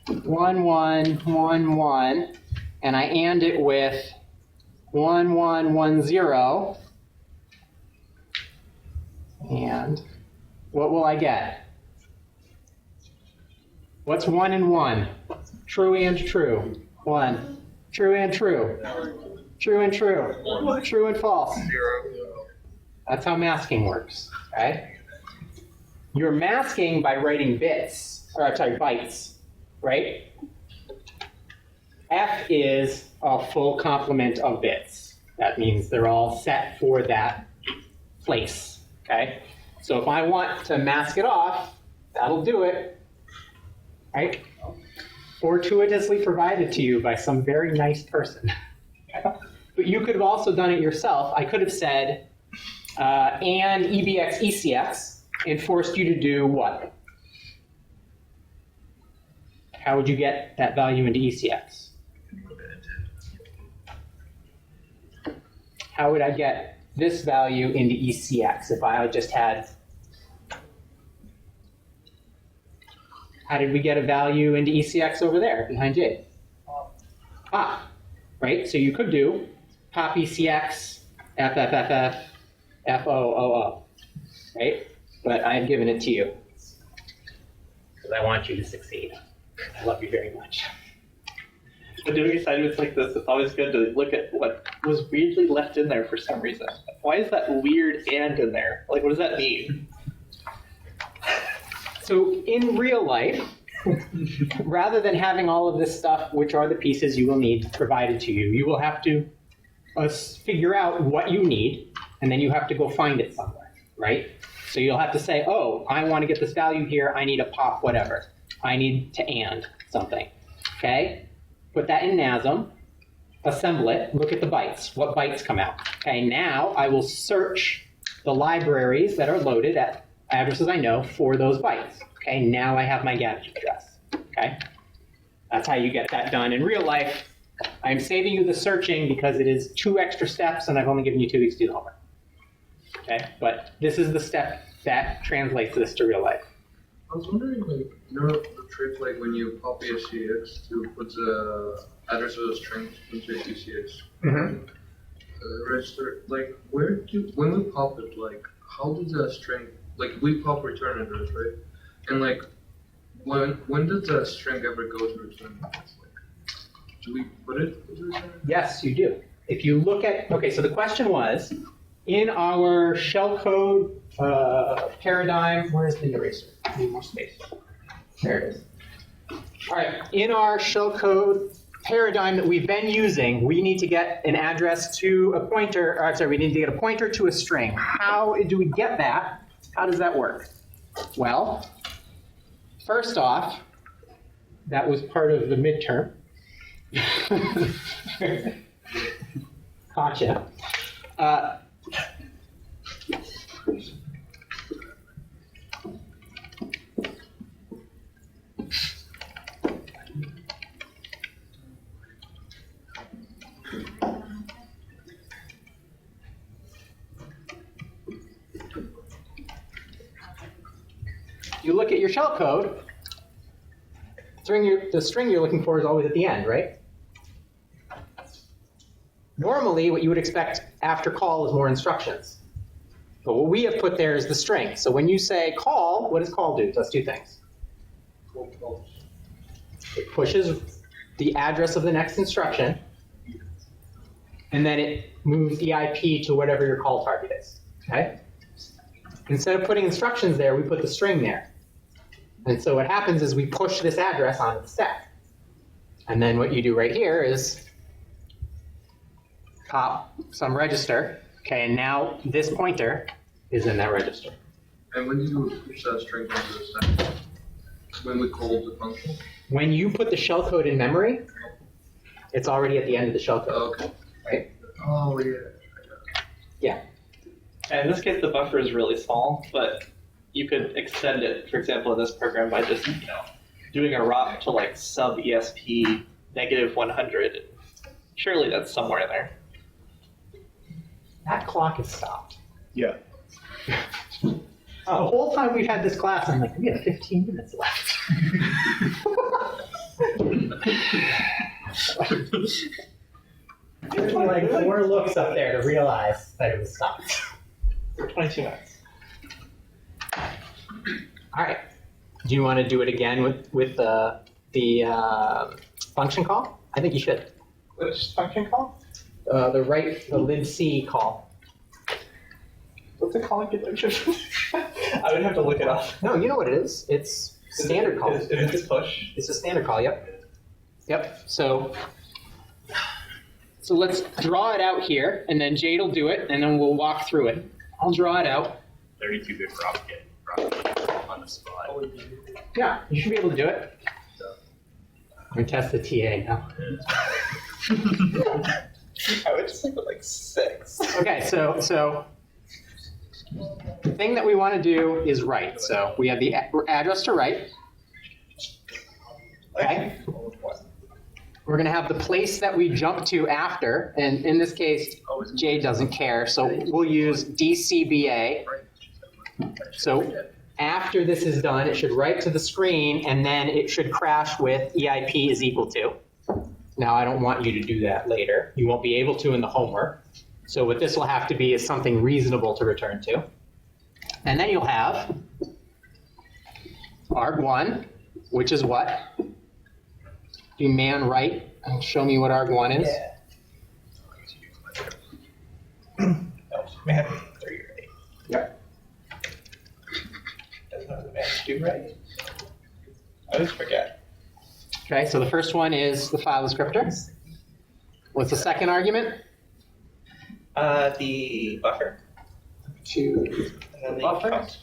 1, 1, 1, 1, and I and it with 1, 1, 1, 0, and what will I get? What's 1 and 1? True and true. 1. True and true. True and true. True and false. 0. That's how masking works, okay? You're masking by writing bits, or sorry, bytes, right? F is a full complement of bits. That means they're all set for that place, okay? So if I want to mask it off, that'll do it, right? Fortuitously provided to you by some very nice person. But you could have also done it yourself. I could have said, and EBX ECX, and forced you to do what? How would you get that value into ECX? How would I get this value into ECX if I just had, how did we get a value into ECX over there behind J? Ah, right? So you could do pop ECX, FFFF, FOOO, right? But I have given it to you because I want you to succeed. I love you very much. When doing assignments like this, it's always good to look at what was weirdly left in there for some reason. Why is that weird and in there? Like, what does that mean? So in real life, rather than having all of this stuff, which are the pieces you will need provided to you, you will have to figure out what you need, and then you have to go find it somewhere. right? So you'll have to say, oh, I want to get this value here. I need a pop whatever. I need to and something. Okay? Put that in NASM. Assemble it. Look at the bytes. What bytes come out? Okay, now I will search the libraries that are loaded at addresses I know for those bytes. Okay, now I have my gadget address. Okay? That's how you get that done in real life. I'm saving you the searching because it is 2 extra steps and I've only given you 2 weeks to do the homework. Okay, but this is the step that translates this to real life. I was wondering, like, you know, the trick, like, when you copy a CX to put the address of the string into a CX register, like, when we pop it, like, how does that string, like, we pop return address, right? And, like, when does that string ever go to return address? Like, do we put it as return address? Yes, you do. If you look at, okay, so the question was, in our shellcode paradigm, where is the eraser? I need more space. There it is. All right, in our shellcode paradigm that we've been using, we need to get an address to a pointer, or I'm sorry, we need to get a pointer to a string. How do we get that? How does that work? Well, first off, that was part of the midterm. Gotcha. You look at your shellcode, the string you're looking for is always at the end, right? Normally, what you would expect after call is more instructions. But what we have put there is the string. So when you say call, what does call do? It does 2 things. It pushes the address of the next instruction, and then it moves EIP to whatever your call target is, okay? Instead of putting instructions there, we put the string there. And so what happens is we push this address onto the stack. And then what you do right here is pop some register, okay, and now this pointer is in that register. And when do you push that string into the stack? When we call the function? When you put the shellcode in memory, it's already at the end of the shellcode. Oh, okay. Right? Oh, yeah. Yeah. And in this case, the buffer is really small, but you could extend it, for example, in this program by just, doing a ROP to like sub ESP -100. Surely that's somewhere in there. That clock is stopped. Yeah. The whole time we've had this class, I'm like, we have 15 minutes left. There's like 4 looks up there to realize that it was stopped. For 22 minutes. All right. Do you want to do it again with the function call? I think you should. Which function call? The libc call. What's it calling? I would have to look it up. No, you know what it is. It's standard call. Is it just push? It's a standard call, yep. Yep, so let's draw it out here, and then Jade will do it, and then we'll walk through it. I'll draw it out. 32-bit rocket on the spot. Yeah, you should be able to do it. I'm going to test the TA now. I would just leave it like 6. Okay, so the thing that we want to do is write. So we have the address to write. Okay. We're going to have the place that we jump to after, and in this case, Jade doesn't care, so we'll use DCBA. So after this is done, it should write to the screen, and then it should crash with EIP is equal to. Now, I don't want you to do that later. You won't be able to in the homework. So what this will have to be is something reasonable to return to. And then you'll have arg1, which is what? Do man write and show me what arg1 is? Yeah. Man 3 or 8. Yep. Doesn't know the man 2, right? I always forget. Okay, so the first one is the file descriptor. What's the second argument? The buffer. To And then the Buffer. count.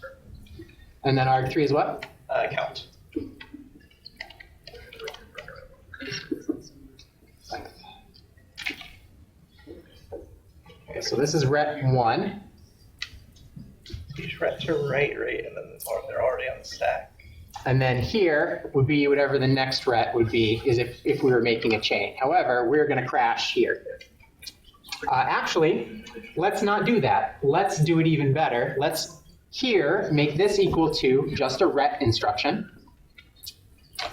And then arg3 is what? Count. Okay, so this is ret 1. Each ret to right, and then they're already on the stack. And then here would be whatever the next ret would be, is if we were making a chain. However, we're going to crash here. Actually, let's not do that. Let's do it even better. Let's here make this equal to just a ret instruction.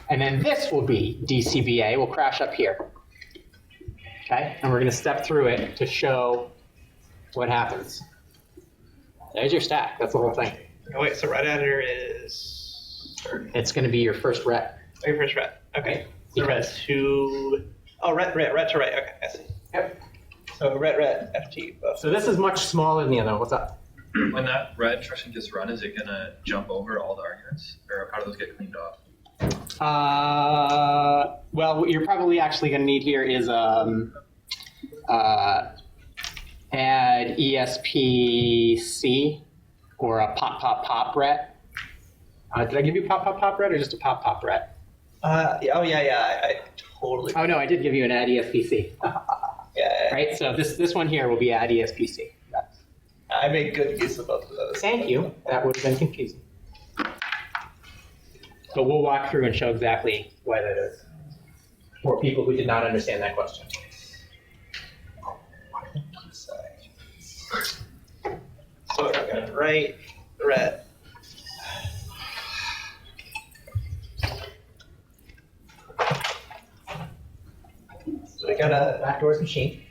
And then this will be DCBA. We'll crash up here. Okay, and we're going to step through it to show what happens. There's your stack. That's the whole thing. Oh, wait, so ret editor is It's going to be your first ret. your first ret. Okay. So ret Because to ret to right. Okay, I see. Yep. So ret ft. So this is much smaller than the other one. What's up? When that red instruction gets run, is it gonna jump over all the arguments, or how do those get cleaned off? Well, what you're probably actually going to need here is add ESPC or a pop ret. Did I give you pop ret or just a pop ret? Yeah, I totally. Oh no, I did give you an add ESPC. Yeah. Right. So this one here will be add ESPC. I made good use of both of those. Thank you. That would have been confusing. But we'll walk through and show exactly why that is for people who did not understand that question. So I'm gonna write ret. So we got a backdoors machine.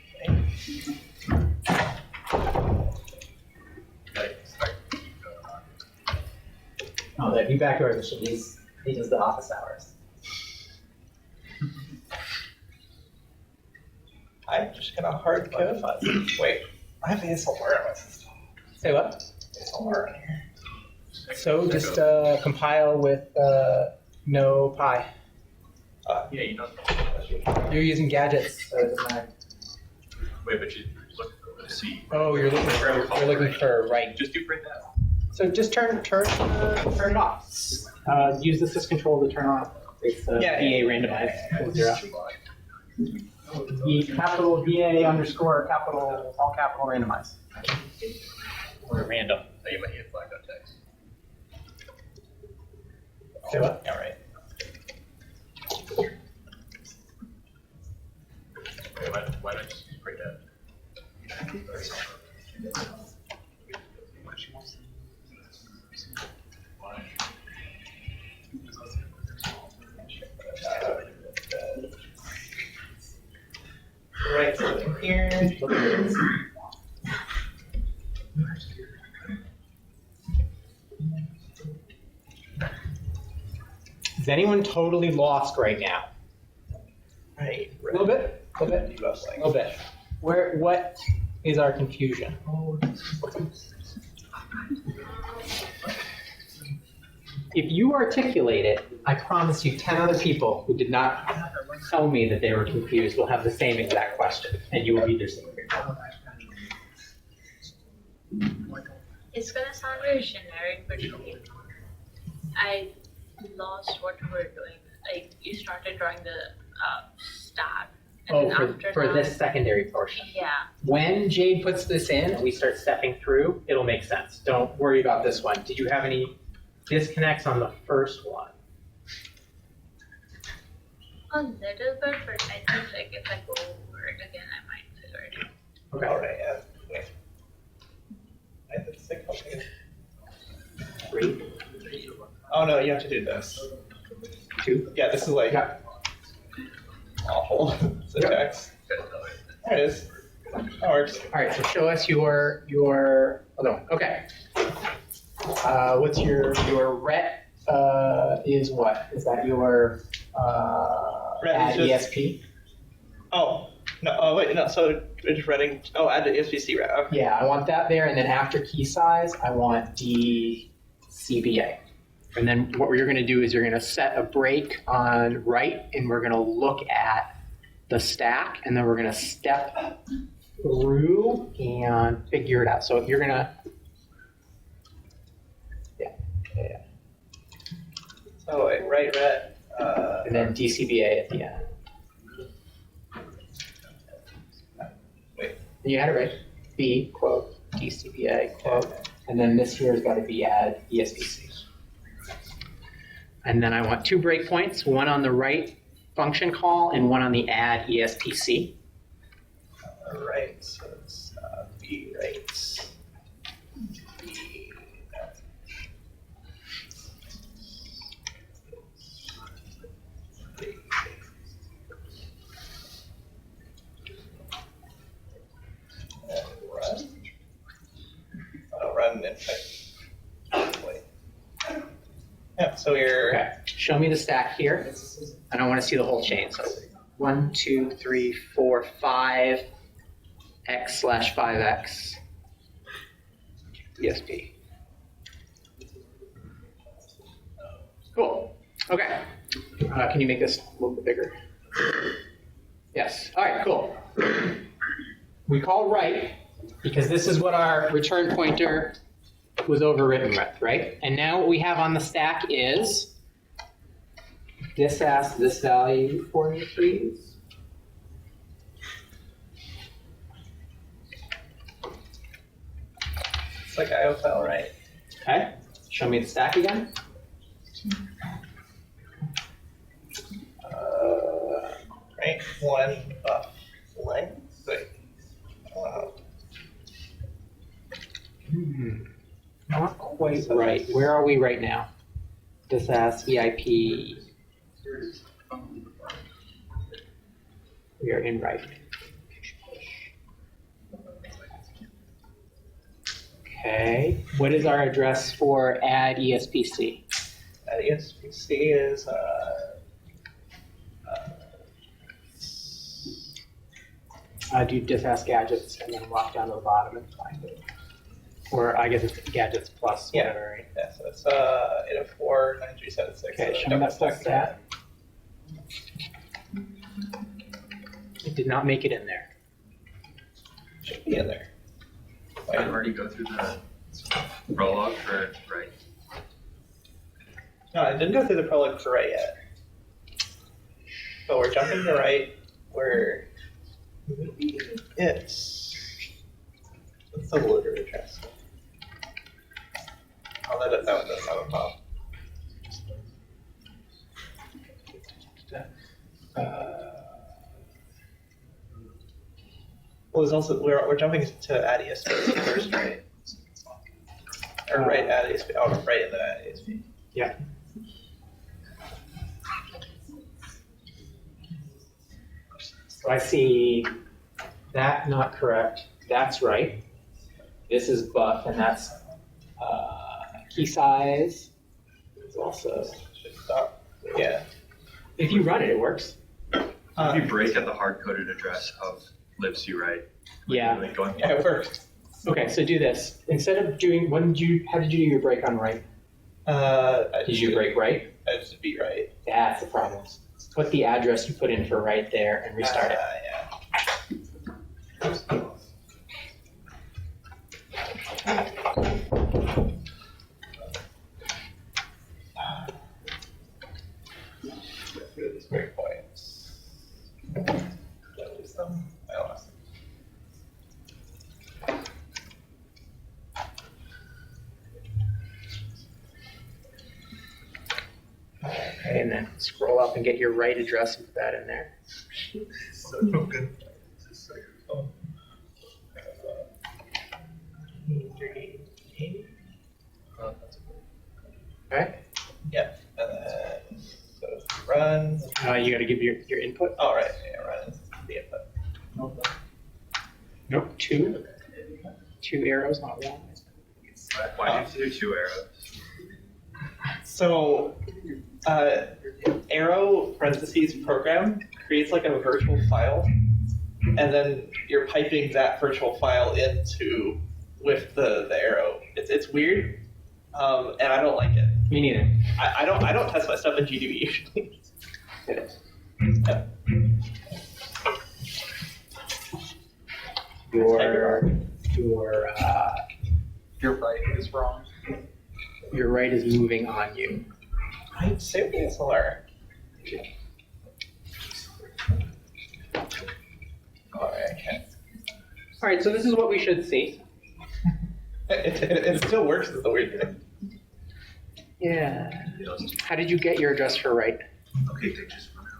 Oh, that he backdoors machine. He does the office hours. I'm just gonna hard code. Wait, I have ASLR on my system. Say what? ASLR in here. So just compile with no pi. Yeah, you don't. You're using gadgets, so it doesn't matter. Wait, but you look for the C. Oh, you're looking for right. Just do print that. So just turn it off. Use the syscontrol to turn off. It's VA randomized 0. The capital VA underscore capital all capital randomized. Or random. Oh, you might get flagged on text. Say what? All right. Why not just print that? Right, so here. Is anyone totally lost right now? Right. A little bit? A little bit? A little bit. What is our confusion? If you articulate it, I promise you 10 other people who did not tell me that they were confused will have the same exact question, and you will be their savior. It's gonna sound very generic, but I lost what we were doing. Like, you started drawing the stack. And Oh, then after for that, this secondary portion. Yeah. When Jade puts this in and we start stepping through, it'll make sense. Don't worry about this one. Did you have any disconnects on the first one? A little bit, but I think like if I go over it again, I might figure it out. Okay. All right, yeah. Wait. I have to stick something. 3. Oh no, you have to do this. 2. Yeah, this is like awful syntax. There it is. That works. All right, so show us your other one. Okay. What's your ret is what? Is that your Ret add is just- ESP? Oh no! Oh wait, no. So we're just writing. Oh, add the SVC route. Okay. Yeah, I want that there, and then after key size, I want DCBA. And then what you're going to do is you're going to set a break on right, and we're going to look at the stack, and then we're going to step through and figure it out. So if you're going to Yeah. So wait, right ret. And then DCBA at the end. Wait. You had it right. B, quote, DCBA, quote. And then this here has got to be add ESPC. And then I want 2 breakpoints, one on the write function call and one on the add ESPC. Right, so it's B right. B. Run. Run and wait. Yeah, so you're. Okay, show me the stack here. I don't want to see the whole chain. So 1, 2, 3, 4, 5, x/5x, ESP. Cool. Okay. Can you make this a little bit bigger? Yes. All right, cool. We call write because this is what our return pointer was overwritten with, right? And now what we have on the stack is this asks this value for me, please. It's like IO file, right? Okay. Show me the stack again. Right, 1 buff length. Wait. Not quite right. Where are we right now? This asks EIP. We are in right. Okay. What is our address for add ESPC? ESPC is Do just ask gadgets and then walk down to the bottom and find it. Or I guess it's gadgets plus whatever. Right? Yeah, so it's 804-9376. Okay, show me that full stat. It did not make it in there. Should be in there. Can I already go through the prologue for right? No, I didn't go through the prologue for right yet. But we're jumping to right where it's. What's the loader address? Oh, that one does have a pop. Well, there's also we're jumping to add ESP first, right? Or right add ESP. Oh, right and then add ESP. Yeah. So I see that not correct. That's right. This is buff, and that's key size. It's also. Yeah. If you run it, it works. If you break at the hard-coded address of libc right? Yeah. Like going Yeah, it works. Okay, so do this. Instead of doing, how did you do your break on right? Did you break right? I just beat right. That's the problem. Put the address you put in for right there and restart it. Breakpoints. Did I lose them? I lost them. Okay, and then scroll up and get your right address and put that in there. So broken. Okay. Yeah, and then so run. You got to give your input. Oh, right. Yeah, run is the input. Nope, two. 2 arrows, not 1. Why do you do 2 arrows? So, arrow parentheses program creates like a virtual file, and then you're piping that virtual file into with the arrow. It's weird, and I don't like it. Me neither. I don't test my stuff in GDB usually. It is. Yeah. Your right is wrong. your right is moving on you. I say with the DSLR. Alright, I can't. All right, so this is what we should see. It still works, is the weird thing. Yeah. How did you get your address for right? Okay, they just run out.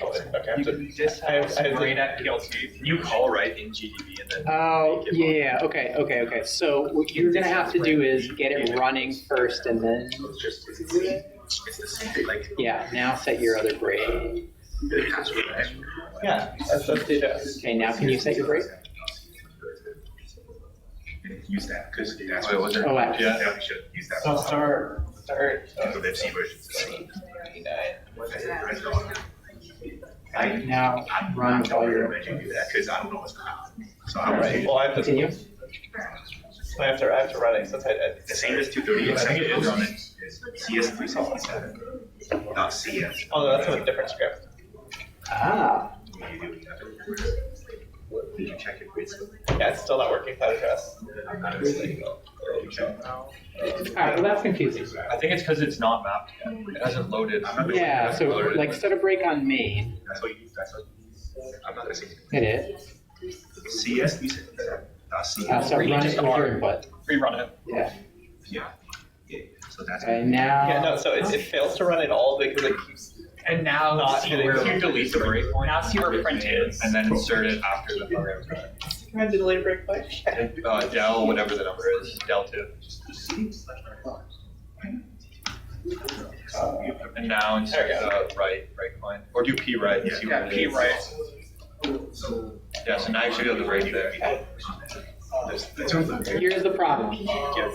Okay, You just have right at PLC. You call right in GDB and then. Oh, make it yeah, okay. So what you're gonna have to do is get it running first and then, It's the same, like. yeah, now set your other brake. Yeah, let's do that. Okay, now can you set your brake? Use that, because that's Wait, what. was there? Oh, wow. Yeah, we should use that. So start. So they've seen versions. Now run with all your. Because I don't know what's going on. So I Alright, was well, I have to. Continue. I have to run it since I the same as 230. I think it is on it. CS367.cs. Oh, no, that's a different script. Ah, Did you check it? Yeah, it's still not working that address. all right, well, that's confusing. I think it's because it's not mapped yet. It hasn't loaded. Yeah, so like set a brake on main. That's what you use. I'm not going to say It is. CS367.cs. So run it with your input. Rerun it. Yeah. Yeah. So that's. Okay, now. Yeah, no, so it fails to run it all because it keeps. And now Not see hitting where the- you delete the breakpoint. Now see where print is, and then insert it after the program. Trying to delete a breakpoint. Del, whatever the number is, del 2. And now insert the right breakpoint, or do P right. and see where it P is. right. Yeah, so now you should have the break there. Here's the problem.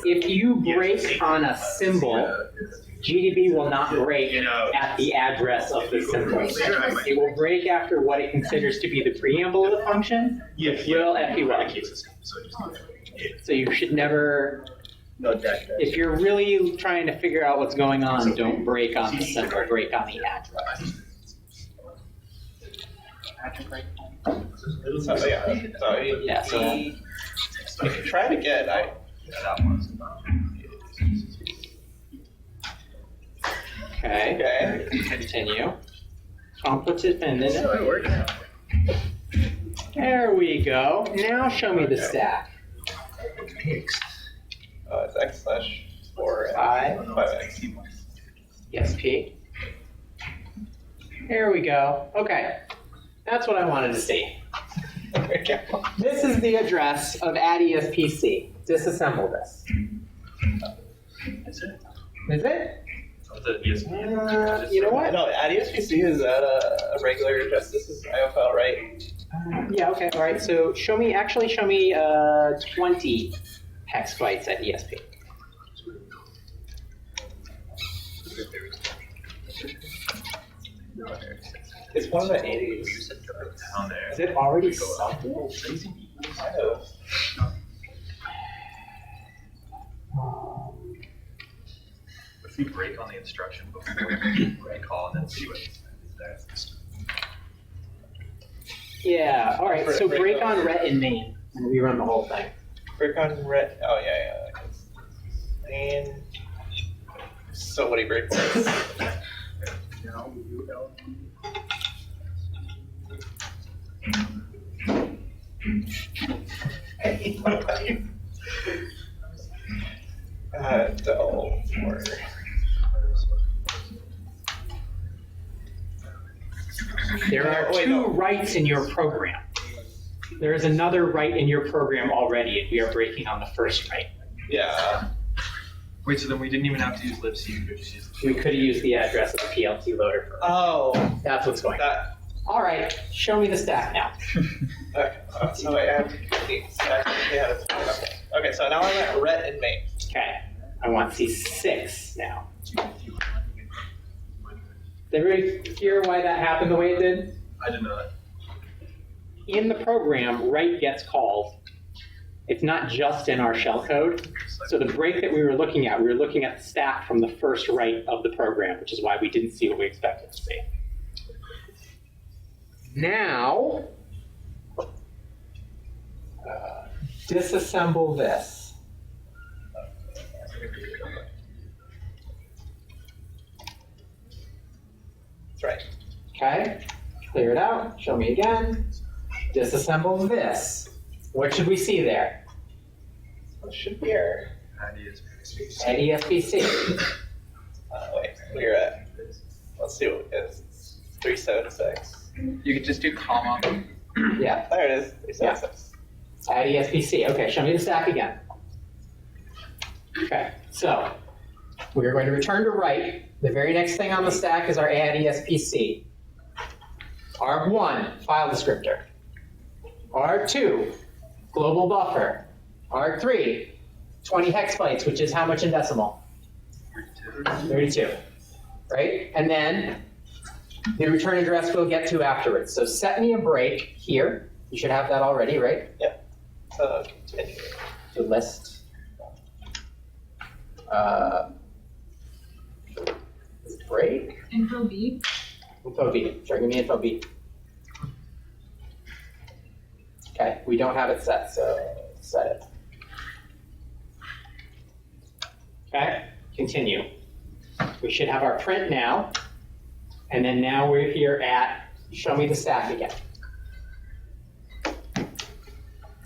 If you brake on a symbol, GDB will not brake at the address of the symbol. It will brake after what it considers to be the preamble of the function. It will FEY. So you should never, if you're really trying to figure out what's going on, don't brake on the symbol, brake on the address. So if you try it again, Okay, continue. Competent and then there we go. Now show me the stack. it's x/4 5. 5x. Yes, P. There we go. Okay, that's what I wanted to see. This is the address of ADDESPC. Disassemble this. That's it. Is it? You know what? No, ADDESPC is at a regular address. This is IO right? Yeah, okay, all right. So show me 20 hex bytes at ESP. It's one of the 80s. Down there. Is it already something? If we break on the instruction before we call and then see what is there. Yeah, all right. So break on ret in main and rerun the whole thing. Break on red. Oh, yeah. And so many breakpoints. Del 4. There are two rights in your program. There is another right in your program already, and we are breaking on the first right. Yeah. Wait, so then we didn't even have to use libc. We could just use We could have used the address of the PLT loader for Oh. That's what's going on. That. All right, show me the stack now. Okay. So I have Okay, so now I'm at ret and main. Okay, I want C6 now. Did everybody hear why that happened the way it did? I didn't know that. In the program, write gets called. It's not just in our shellcode. So the break that we were looking at the stack from the first write of the program, which is why we didn't see what we expected to see. Now, disassemble this. That's right. Okay, clear it out, show me again. Disassemble this. What should we see there? What should be our ADSPC. wait, we're at, let's see what it is. 376. You could just do comma. Yeah, There it is, 376. ADSPC. Okay, show me the stack again. Okay, so we are going to return to right. The very next thing on the stack is our ADSPC. arg1, file descriptor. arg2, global buffer. arg3, 20 hex bytes, which is how much in decimal? 32, right? And then the return address we'll get to afterwards. So set me a break here. You should have that already, right? Yep. So continue. To list. Break. Info B. Info B. Sure, give me info B. Okay, we don't have it set, so set it. Okay, continue. We should have our print now. And then now we're here at, show me the stack again.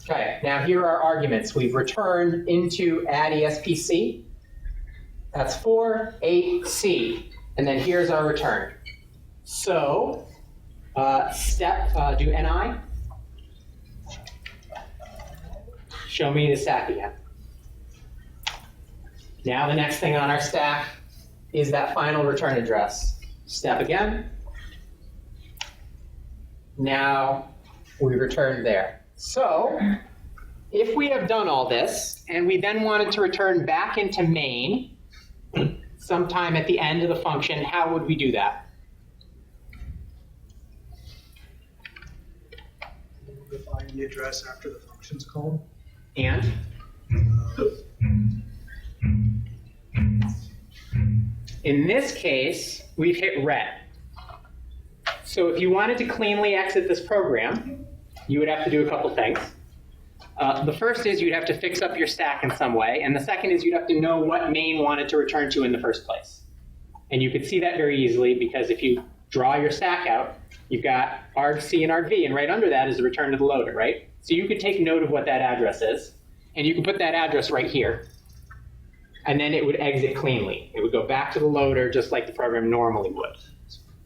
Okay, now here are arguments. We've returned into ADDESPC. That's 4, 8, C. And then here's our return. So, do NI. Show me the stack again. Now the next thing on our stack is that final return address. Step again. Now we return there. So if we have done all this and we then wanted to return back into main sometime at the end of the function, how would we do that? Define the address after the function's called. And? In this case, we've hit red. So if you wanted to cleanly exit this program, you would have to do a couple things. The first is you'd have to fix up your stack in some way, and the second is you'd have to know what main wanted to return to in the first place. And you could see that very easily because if you draw your stack out, you've got argc and argv, and right under that is the return to the loader, right? So you could take note of what that address is, and you can put that address right here, and then it would exit cleanly. It would go back to the loader just like the program normally would.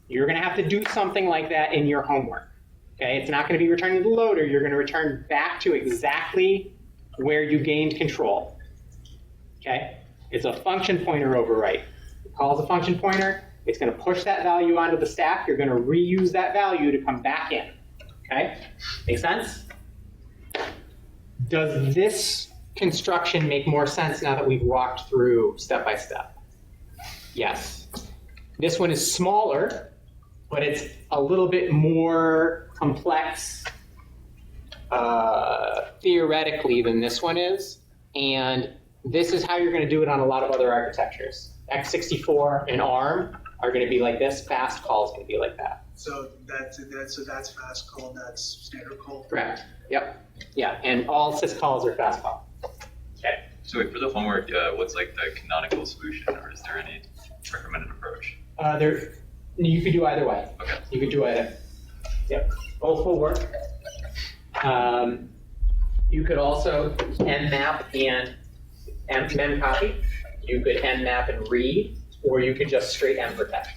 You're going to have to do something like that in your homework. Okay, it's not going to be returning to the loader. You're going to return back to exactly where you gained control. Okay, it's a function pointer overwrite. It calls a function pointer. It's going to push that value onto the stack. You're going to reuse that value to come back in. Okay, make sense? Does this construction make more sense now that we've walked through step by step? Yes. This one is smaller, but it's a little bit more complex theoretically than this one is. And this is how you're going to do it on a lot of other architectures. x64 and ARM are going to be like this. Fast call is going to be like that. So that's fast call, and that's standard call. Correct. Yep. Yeah, and all syscalls are fast call. Okay. So wait, for the homework, what's like the canonical solution, or is there any recommended approach? You could do either way. Okay. You could do either. Yep. Both will work. You could also nmap and memcopy. You could nmap and read, or you could just straight mprotect.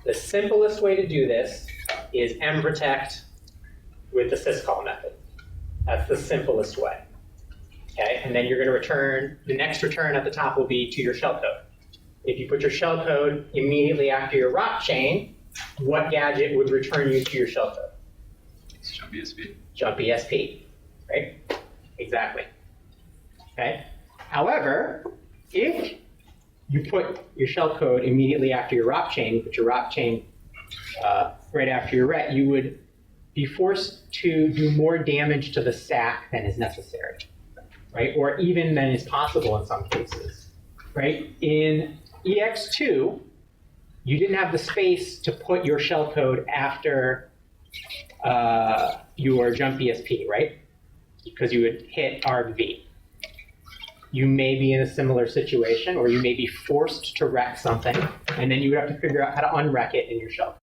The simplest way to do this is mprotect with the syscall method. That's the simplest way. Okay, and then you're going to return, the next return at the top will be to your shellcode. If you put your shellcode immediately after your ROP chain, what gadget would return you to your shellcode? Jump ESP. Jump ESP, right? Exactly. Okay. However, if you put your shellcode immediately after your ROP chain, you put your ROP chain right after your ret, you would be forced to do more damage to the stack than is necessary, right? Or even than is possible in some cases, right? In EX2, you didn't have the space to put your shellcode after your jump ESP, right? Because you would hit argv. You may be in a similar situation, or you may be forced to wreck something, and then you would have to figure out how to unwreck it in your shellcode.